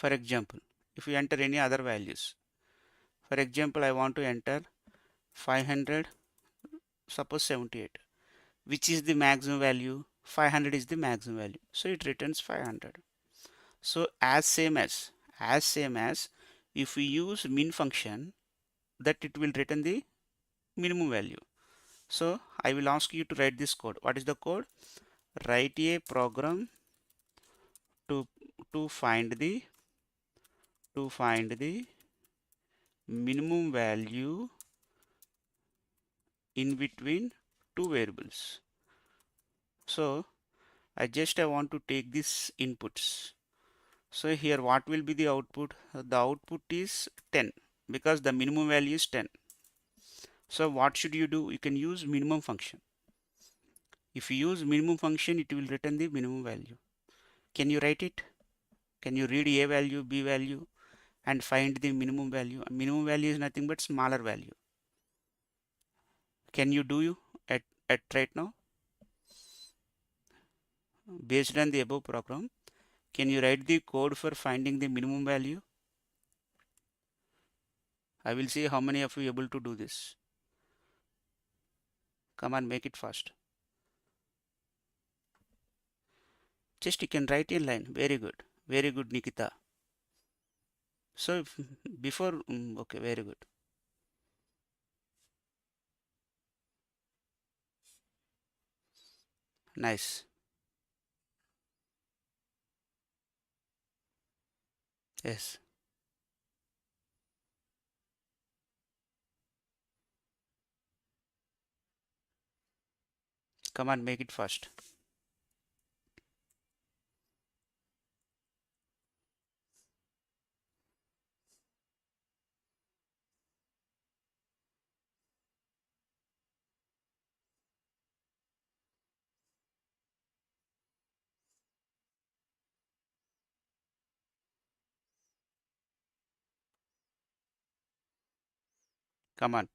For example, if you enter any other values, for example, I want to enter 500, suppose 78. Which is the maximum value? 500 is the maximum value. So it returns 500. So as same as if we use min function, that it will return the minimum value. So I will ask you to write this code. What is the code? Write a program to find the minimum value in between two variables. So I want to take these inputs. So here what will be the output? The output is 10 because the minimum value is 10. So what should you do? You can use minimum function. If you use minimum function, it will return the minimum value. Can you write it? Can you read A value, B value, and find the minimum value? Minimum value is nothing but smaller value. Can you do you at right now? Based on the above program, can you write the code for finding the minimum value? I will see how many of you able to do this. Come on, make it fast. Just you can write a line. Very good, Nikita. So before, okay, very good. Nice. Yes. Come on, make it fast. Come on.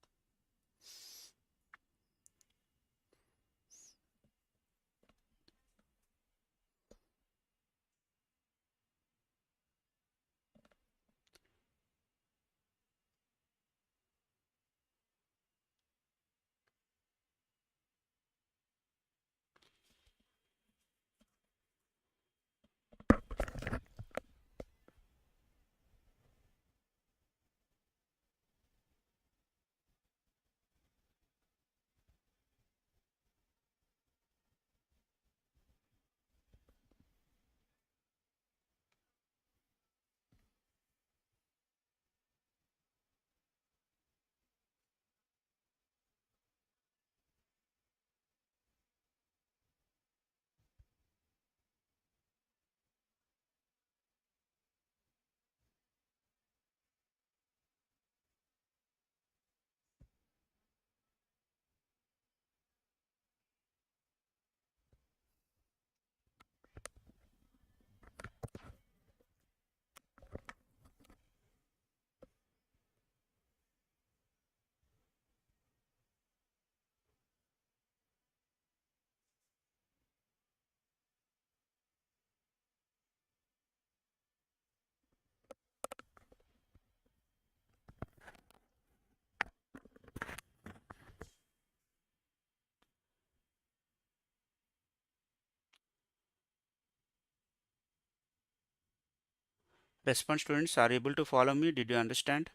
Response students are able to follow me. Did you understand?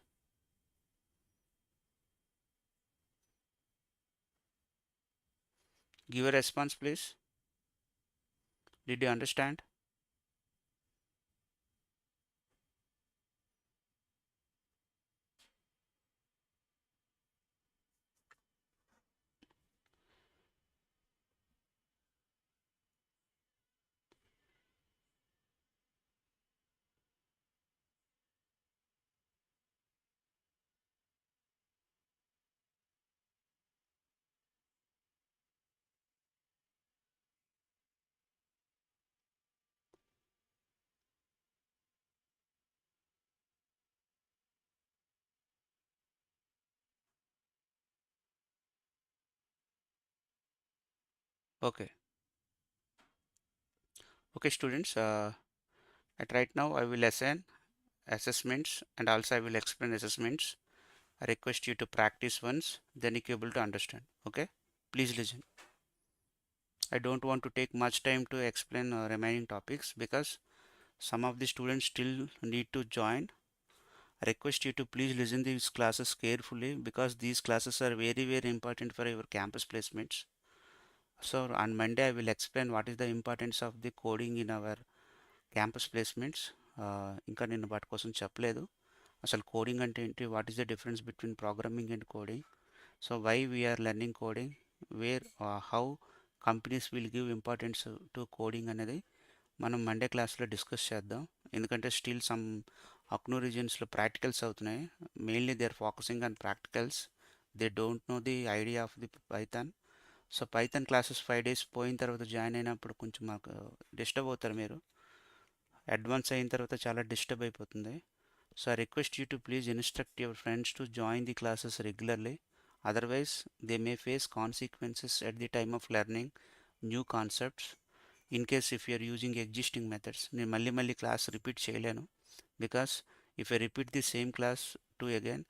Give a response, please. Did you understand? Okay. Okay, students. At right now, I will assign assessments and also I will explain assessments. I request you to practice once, then you will able to understand. Okay? Please listen. I don't want to take much time to explain remaining topics because some of the students still need to join. I request you to please listen these classes carefully because these classes are very important for your campus placements. So on Monday I will explain what is the importance of the coding in our campus placements. ఇంకా నేను వాటి కోసం చెప్పలేదు. అసలు coding అంటే ఏంటి, what is the difference between programming and coding, so why we're learning coding, where how companies will give importance to coding అనేది మనం మండే క్లాస్లో డిస్కస్ చేద్దాం. ఎందుకంటే స్టిల్ సమ్ అక్నో రీజియన్స్లో ప్రాక్టికల్స్ అవుతున్నాయి. Mainly they are focusing on practicals. They don't know the idea of the Python. So Python classes 5 days పోయిన తర్వాత జాయిన్ అయినప్పుడు కొంచెం మాకు డిస్టర్బ్ అవుతారు మీరు. అడ్వాన్స్ అయిన తర్వాత చాలా డిస్టర్బ్ అయిపోతుంది. So I request you to please instruct your friends to join the classes regularly. Otherwise they may face consequences at the time of learning new concepts. In case if you're using existing methods, నేను మళ్ళీ class repeat చేయలేను. Because if I repeat the same class to again,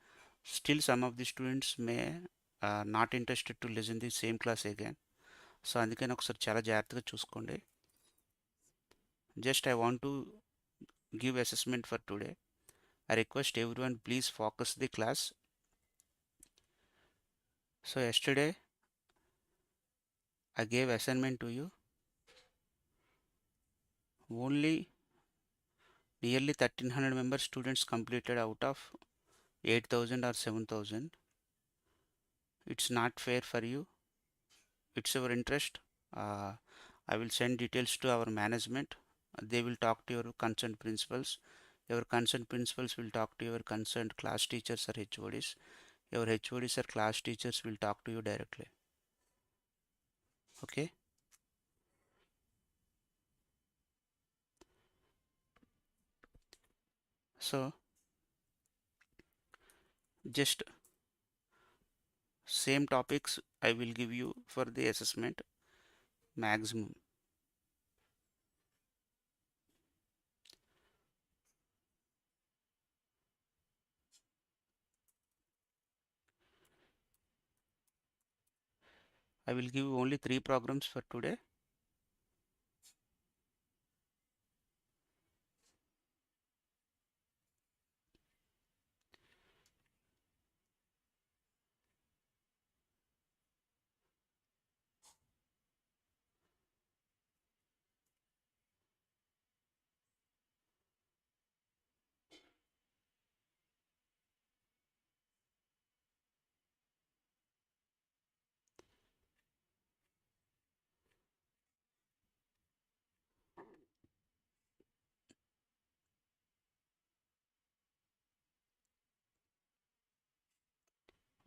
still some of the students may not interested to listen the same class again. So అందుకని ఒకసారి చాలా జాగ్రత్తగా చూసుకోండి. Just I want to give assessment for today. I request everyone please focus the class. So yesterday I gave assignment to you. Only nearly 1300 member students completed out of 8000 or 7000. It's not fair for you. It's your interest. I will send details to our management. They will talk to your concerned principals. Your concerned principals will talk to your concerned class teachers or HODs. Your HODs or class teachers will talk to you directly. Okay. So just same topics I will give you for the assessment maximum. I will give you only 3 programs for today.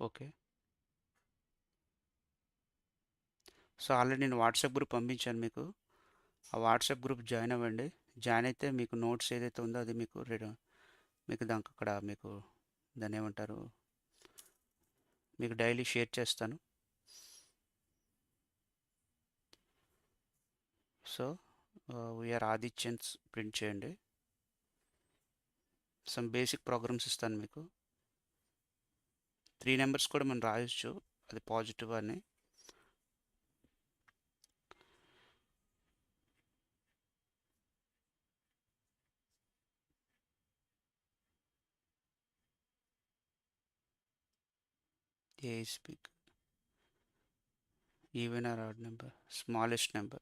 Okay. So already నేను WhatsApp group పంపించాను మీకు. ఆ WhatsApp group join అవ్వండి. Join అయితే మీకు notes ఏదైతే ఉందో అది మీకు మీకు దానికి అక్కడ మీకు దాన్ని ఏమంటారు, మీకు డైలీ షేర్ చేస్తాను. సో వీఆర్ ఆదిత్యన్స్ ప్రింట్ చేయండి. సమ్ బేసిక్ ప్రోగ్రామ్స్ ఇస్తాను మీకు. 3 నెంబర్స్ కూడా మనం రాయొచ్చు, అది పాజిటివ్ అని. ఏ is big, even or odd number, smallest number.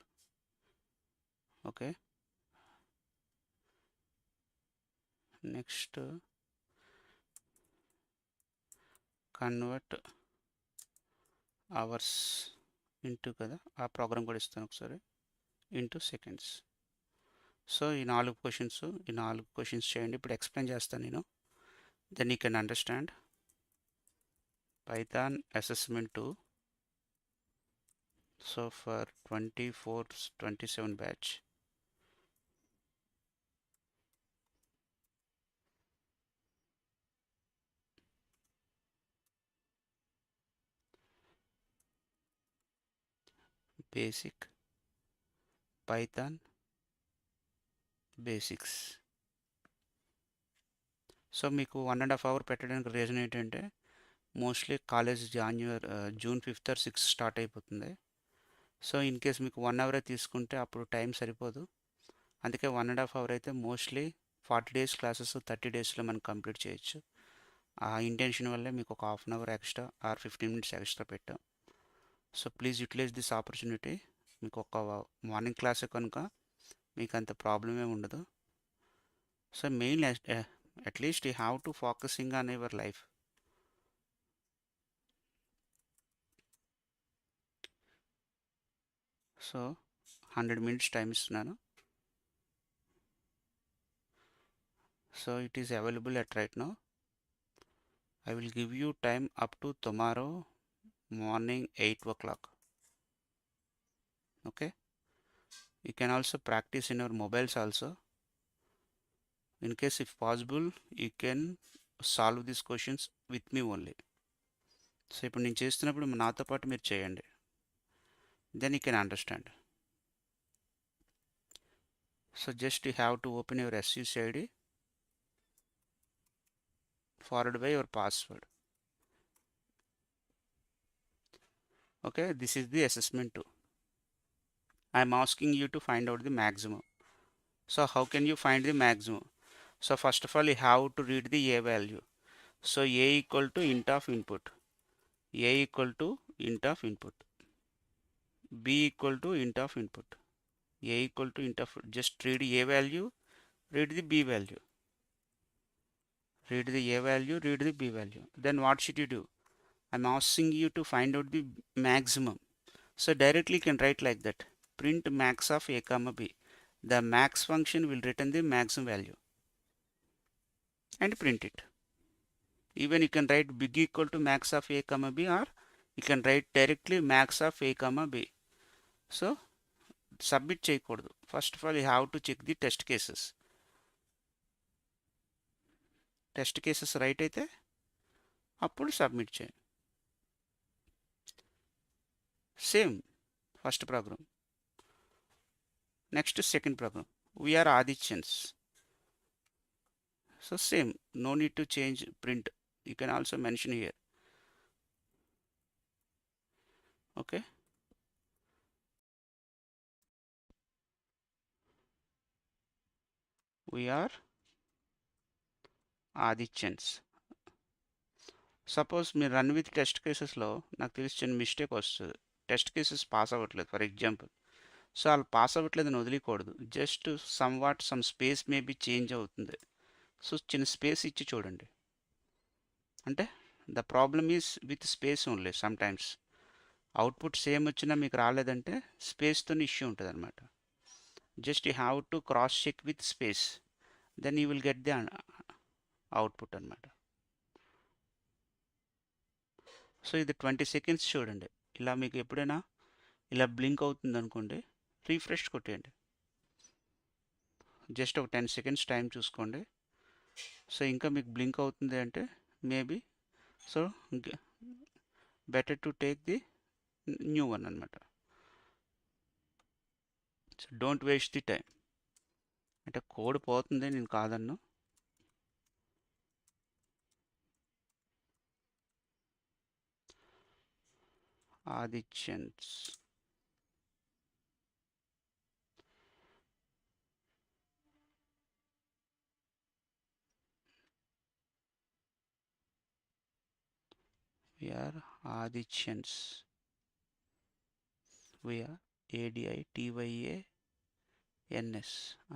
Okay. Next convert hours into కదా, ఆ ప్రోగ్రామ్ కూడా ఇస్తాను ఒకసారి, ఇంటూ సెకండ్స్. సో ఈ 4 క్వశ్చన్స్ చేయండి. ఇప్పుడు ఎక్స్ప్లెయిన్ చేస్తాను నేను, then you can understand. Python assessment 2. So for 24-27 batch, basic Python basics. So మీకు 1.5 అవర్ పెట్టడానికి రీజన్ ఏంటంటే, mostly college June 5th or 6th start అయిపోతుంది. సో ఇన్ కేస్ మీకు 1 అవరే తీసుకుంటే అప్పుడు టైం సరిపోదు. అందుకే 1.5 అవర్ అయితే మోస్ట్లీ 40 days క్లాసెస్ 30 daysలో మనం కంప్లీట్ చేయొచ్చు. ఆ ఇంటెన్షన్ వల్లే మీకు ఒక half an hour extra or 15 minutes extra పెట్టాం. So please utilize this opportunity. మీకు ఒక మార్నింగ్ క్లాసే కనుక మీకు అంత ప్రాబ్లమే ఉండదు. So main at least you have to focusing on your life. So 100 minutes time ఇస్తున్నాను. So it is available at right now. I will give you time up to tomorrow morning 8 o'clock. Okay. You can also practice in your mobiles also. In case if possible, you can solve these questions with me only. So ఇప్పుడు నేను చేస్తున్నప్పుడు నాతో పాటు మీరు చేయండి. Then you can understand. So just you have to open your SUCID followed by your password. Okay, this is the assessment 2. I am asking you to find out the maximum. So how can you find the maximum? So first of all, you have to read the A value. So A equal to int of input. A equal to int of input. B equal to int of input. A equal to int of, just read A value, read the B value. Read the A value, read the B value. Then what should you do? I'm asking you to find out the maximum. So directly you can write like that. Print max of A comma B. The max function will return the maximum value and print it. Even you can write big equal to max of A comma B, or you can write directly max of A comma B. So submit చేయకూడదు. First of all, you have to check the test cases. Test cases right అయితే అప్పుడు submit చేయండి. Same first program. Next second program. We are Adityans. So same, no need to change print. You can also mention here. Okay. We are Adityans. Suppose మీరు run with test కేసెస్లో నాకు తెలిసి చిన్న mistake వస్తుంది. Test cases pass అవ్వట్లేదు for example. So వాళ్ళు pass అవ్వట్లేదని వదిలేయకూడదు. Just some space maybe change అవుతుంది. సో చిన్న స్పేస్ ఇచ్చి చూడండి. అంటే the problem is with space only. Sometimes output same వచ్చినా మీకు రాలేదంటే స్పేస్తో ఇష్యూ ఉంటుంది అనమాట. Just you have to cross check with space, then you will get the output అనమాట. సో ఇది 20 సెకండ్స్ చూడండి. ఇలా మీకు ఎప్పుడైనా ఇలా బ్లింక్ అవుతుంది అనుకోండి, రీఫ్రెష్ కొట్టేయండి. జస్ట్ ఒక 10 సెకండ్స్ టైం చూసుకోండి. సో ఇంకా మీకు బ్లింక్ అవుతుంది అంటే maybe so better to take the new one అనమాట. So don't waste the time. అంటే కోడ్ పోతుంది, నేను కాదన్ను. Adityans. We are Adityans. We are ADITYANS.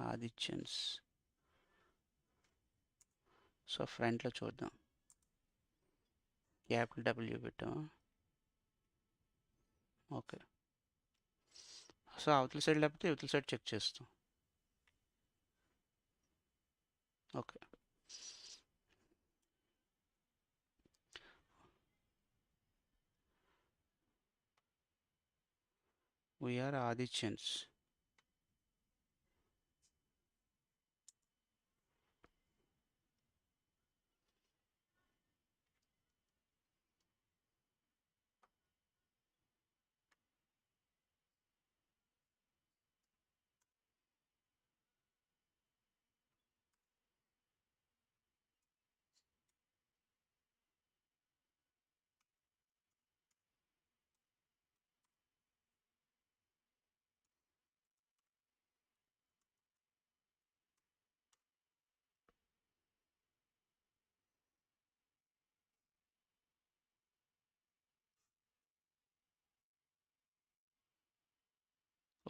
Adityans. So ఫ్రంట్లో చూద్దాం. క్యాపిటల్ డబ్ల్యూ పెట్టాం. ఓకే. సో అవతల సైడ్ లేకపోతే అవతల సైడ్ చెక్ చేస్తాం. Okay. We are Adityans.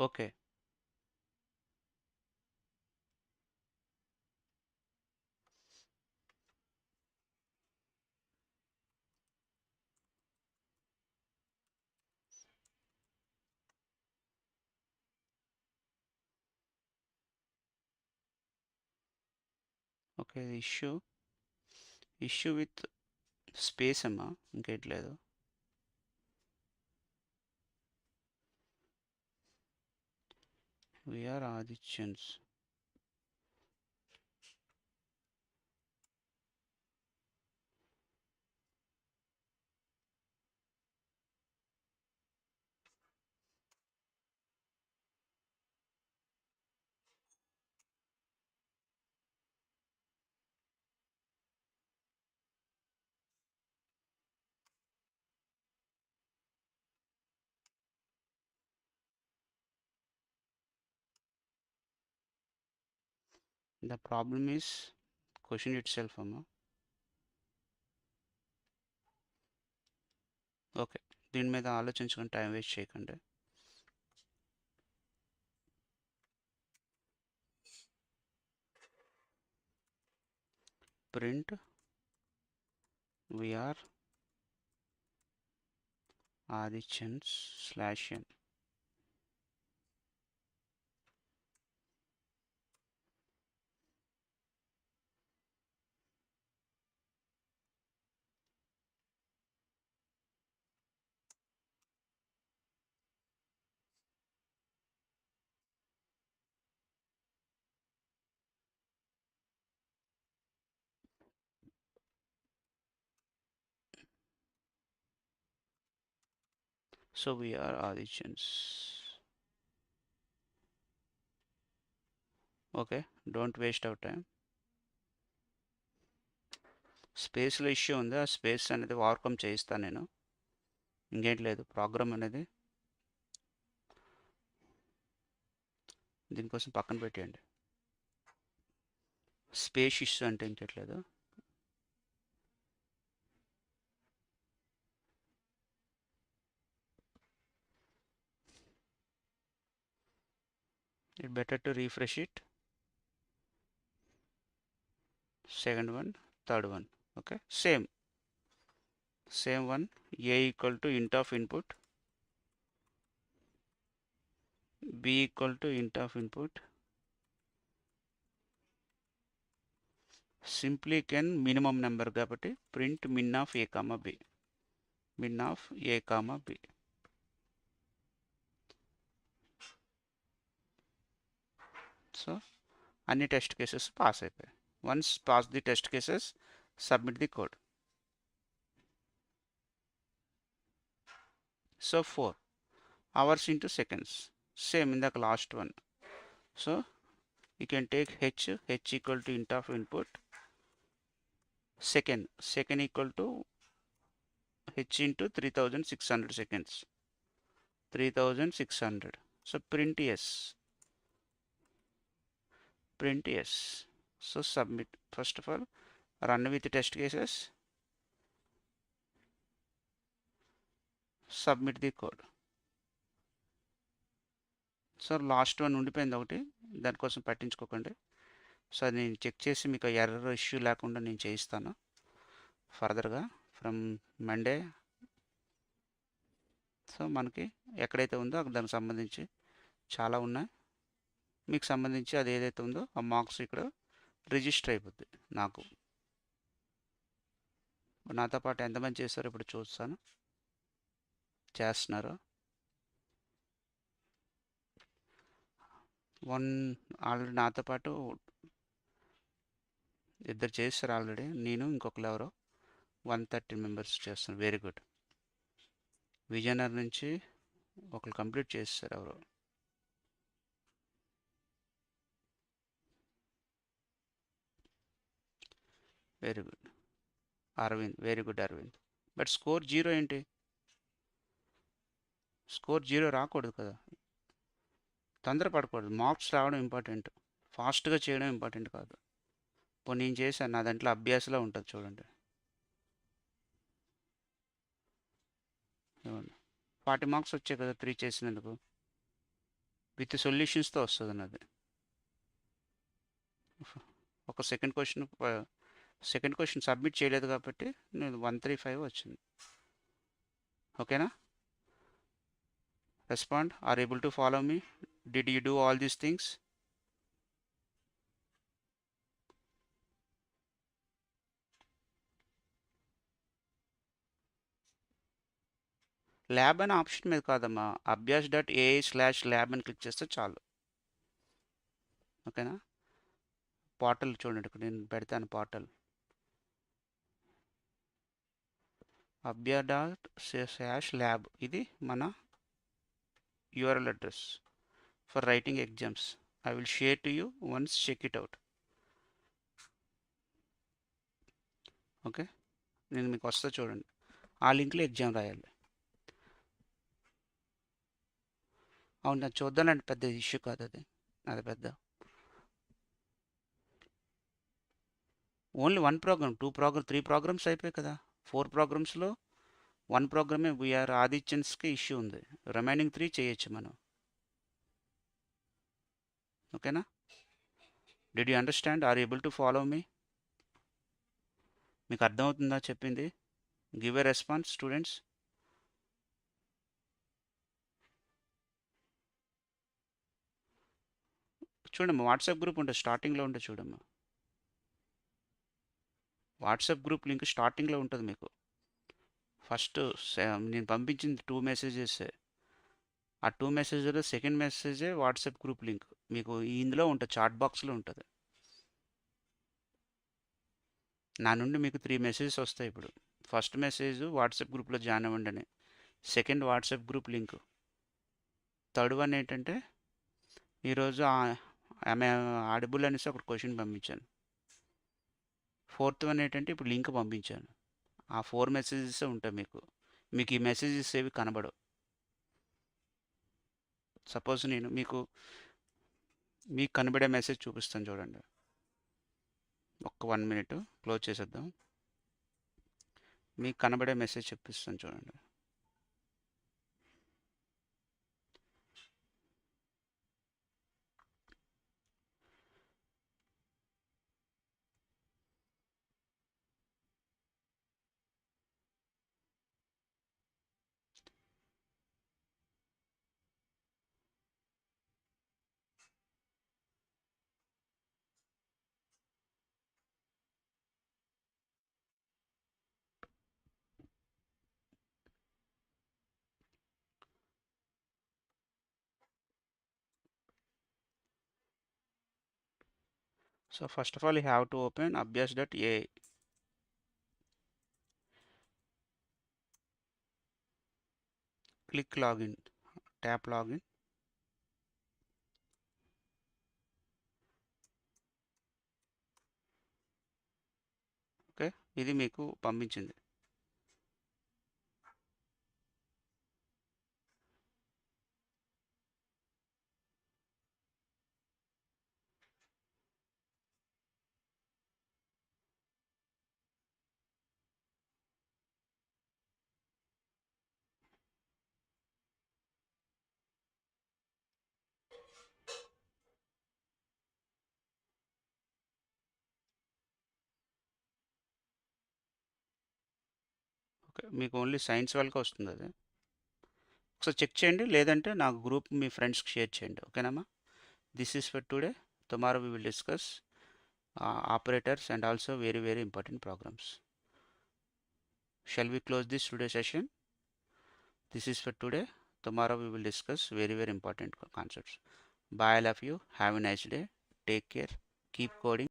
Okay. Okay. Issue with space అమ్మా, ఇంకేట్లేదు. We are Adityans. The problem is question itself, amma. Okay, దీని మీద ఆలోచించుకొని టైం వేస్ట్ చేయకండి. Print we are Adityans /n. So we are Adityans. Okay, don't waste our time. స్పేస్లో issue ఉంది, ఆ space అనేది ఓవర్కమ్ చేయిస్తాను నేను. ఇంకేం లేదు, ప్రోగ్రామ్ అనేది దీనికోసం పక్కన పెట్టేయండి. స్పేస్ ఇష్యూ అంటే ఇంకేట్లేదు. It better to refresh it. Second one, third one. Okay, same one. A equal to int of input, b equal to int of input. Simply can minimum number కాబట్టి print min of a comma b. Min of a comma b. So అన్ని test cases pass అయిపోయాయి. Once pass the test cases, submit the code. So 4 hours into seconds, సేమ్ ఇందాక last one. So you can take h equal to int of input, second equal to h into 3600 seconds, 3600. So print yes. So submit. First of all, run with the test cases, submit the code. So last one ఉండిపోయింది ఒకటి, దానికోసం పట్టించుకోకండి. So అది నేను check చేసి మీకు error issue లేకుండా నేను చేయిస్తాను ఫర్దర్గా ఫ్రమ్ మండే. సో మనకి ఎక్కడైతే ఉందో దానికి సంబంధించి చాలా ఉన్నాయి. మీకు సంబంధించి అది ఏదైతే ఉందో ఆ మార్క్స్ ఇక్కడ రిజిస్టర్ అయిపోద్ది. నాతో పాటు ఎంతమంది చేస్తారో ఇప్పుడు చూస్తాను. చేస్తున్నారు. ఆల్రెడీ నాతో పాటు ఇద్దరు చేస్తారు ఆల్రెడీ, నేను ఇంకొకరు ఎవరో 130 మెంబర్స్ చేస్తాను. Very good. విజయనగరం నుంచి ఒకరు కంప్లీట్ చేస్తారు ఎవరో. Very good Arvind, very good Arvind. But score 0 ఏంటి? స్కోర్ 0 రాకూడదు కదా, తొందరపడకూడదు. మార్క్స్ రావడం ఇంపార్టెంట్, ఫాస్ట్గా చేయడం ఇంపార్టెంట్ కాదు. ఇప్పుడు నేను చేశాను, నా దాంట్లో అభ్యాసలో ఉంటుంది చూడండి. 40 మార్క్స్ వచ్చాయి కదా 3 చేసినందుకు. విత్ సొల్యూషన్స్తో వస్తుంది నాది. ఒక సెకండ్ క్వశ్చన్ సబ్మిట్ చేయలేదు కాబట్టి నేను 135 వచ్చింది. ఓకేనా? Respond, are able to follow me. Did you do all these things? Lab అనే ఆప్షన్ మీద కాదమ్మా, abhyas.ai/lab అని క్లిక్ చేస్తే చాలు. ఓకేనా? పోర్టల్ చూడండి, ఇక్కడ నేను పెడతాను పోర్టల్. abhyas.ai/lab, ఇది మన URL address for writing exams. I will share to you once, check it out. Okay, నేను మీకు వస్తా చూడండి. ఆ లింక్లో ఎగ్జామ్ రాయాలి. అవును, అది చూద్దానండి, పెద్ద ఇష్యూ కాదు అది పెద్ద. Only one program, two program, three programs అయిపోయాయి కదా. ఫోర్ ప్రోగ్రామ్స్లో వన్ ప్రోగ్రామే వీఆర్ ఆదిత్యన్స్కి ఇష్యూ ఉంది. రిమైనింగ్ త్రీ చేయొచ్చు మనం. ఓకేనా? Did you understand? Are able to follow me? మీకు అర్థమవుతుందా చెప్పింది? Give a response students. చూడమ్మా, వాట్సాప్ గ్రూప్ ఉంటుంది, స్టార్టింగ్లో ఉంటుంది చూడమ్మా. వాట్సాప్ గ్రూప్ లింక్ స్టార్టింగ్లో ఉంటుంది మీకు. ఫస్ట్ నేను పంపించింది 2 మెసేజెస్. ఆ 2 మెసేజ్లో సెకండ్ మెసేజే వాట్సాప్ గ్రూప్ లింక్. మీకు ఇందులో ఉంటుంది, చాట్ బాక్స్లో ఉంటుంది. నా నుండి మీకు 3 మెసేజెస్ వస్తాయి ఇప్పుడు. ఫస్ట్ మెసేజ్ వాట్సాప్ గ్రూప్లో జాయిన్ అవ్వండి అని, second WhatsApp group link, third one ఏంటంటే ఈరోజు ఆమె ఆడిబుల్ అనేసి ఒక క్వశ్చన్ పంపించాను. ఫోర్త్ వన్ ఏంటంటే ఇప్పుడు లింక్ పంపించాను. ఆ 4 మెసేజెస్ ఉంటాయి మీకు. మీకు ఈ మెసేజెస్ ఏవి కనబడవు. సపోజ్ నేను మీకు కనబడే మెసేజ్ చూపిస్తాను చూడండి. ఒక్క 1 మినిట్ క్లోజ్ చేసేద్దాం. మీకు కనబడే మెసేజ్ చూపిస్తాను చూడండి. So first of all, you have to open abhyas.ai. Click login, tap login. Okay, ఇది మీకు పంపించింది. ఓకే, మీకు ఓన్లీ సైన్స్ వాళ్ళకి వస్తుంది అది. ఒకసారి చెక్ చేయండి, లేదంటే నాకు గ్రూప్ మీ ఫ్రెండ్స్కి షేర్ చేయండి. ఓకేనమ్మా? This is for today. Tomorrow we will discuss operators and also very very important programs. Shall we close this today session? This is for today. Tomorrow we will discuss very very important concepts. Bye all of you. Have a nice day. Take care. Keep coding.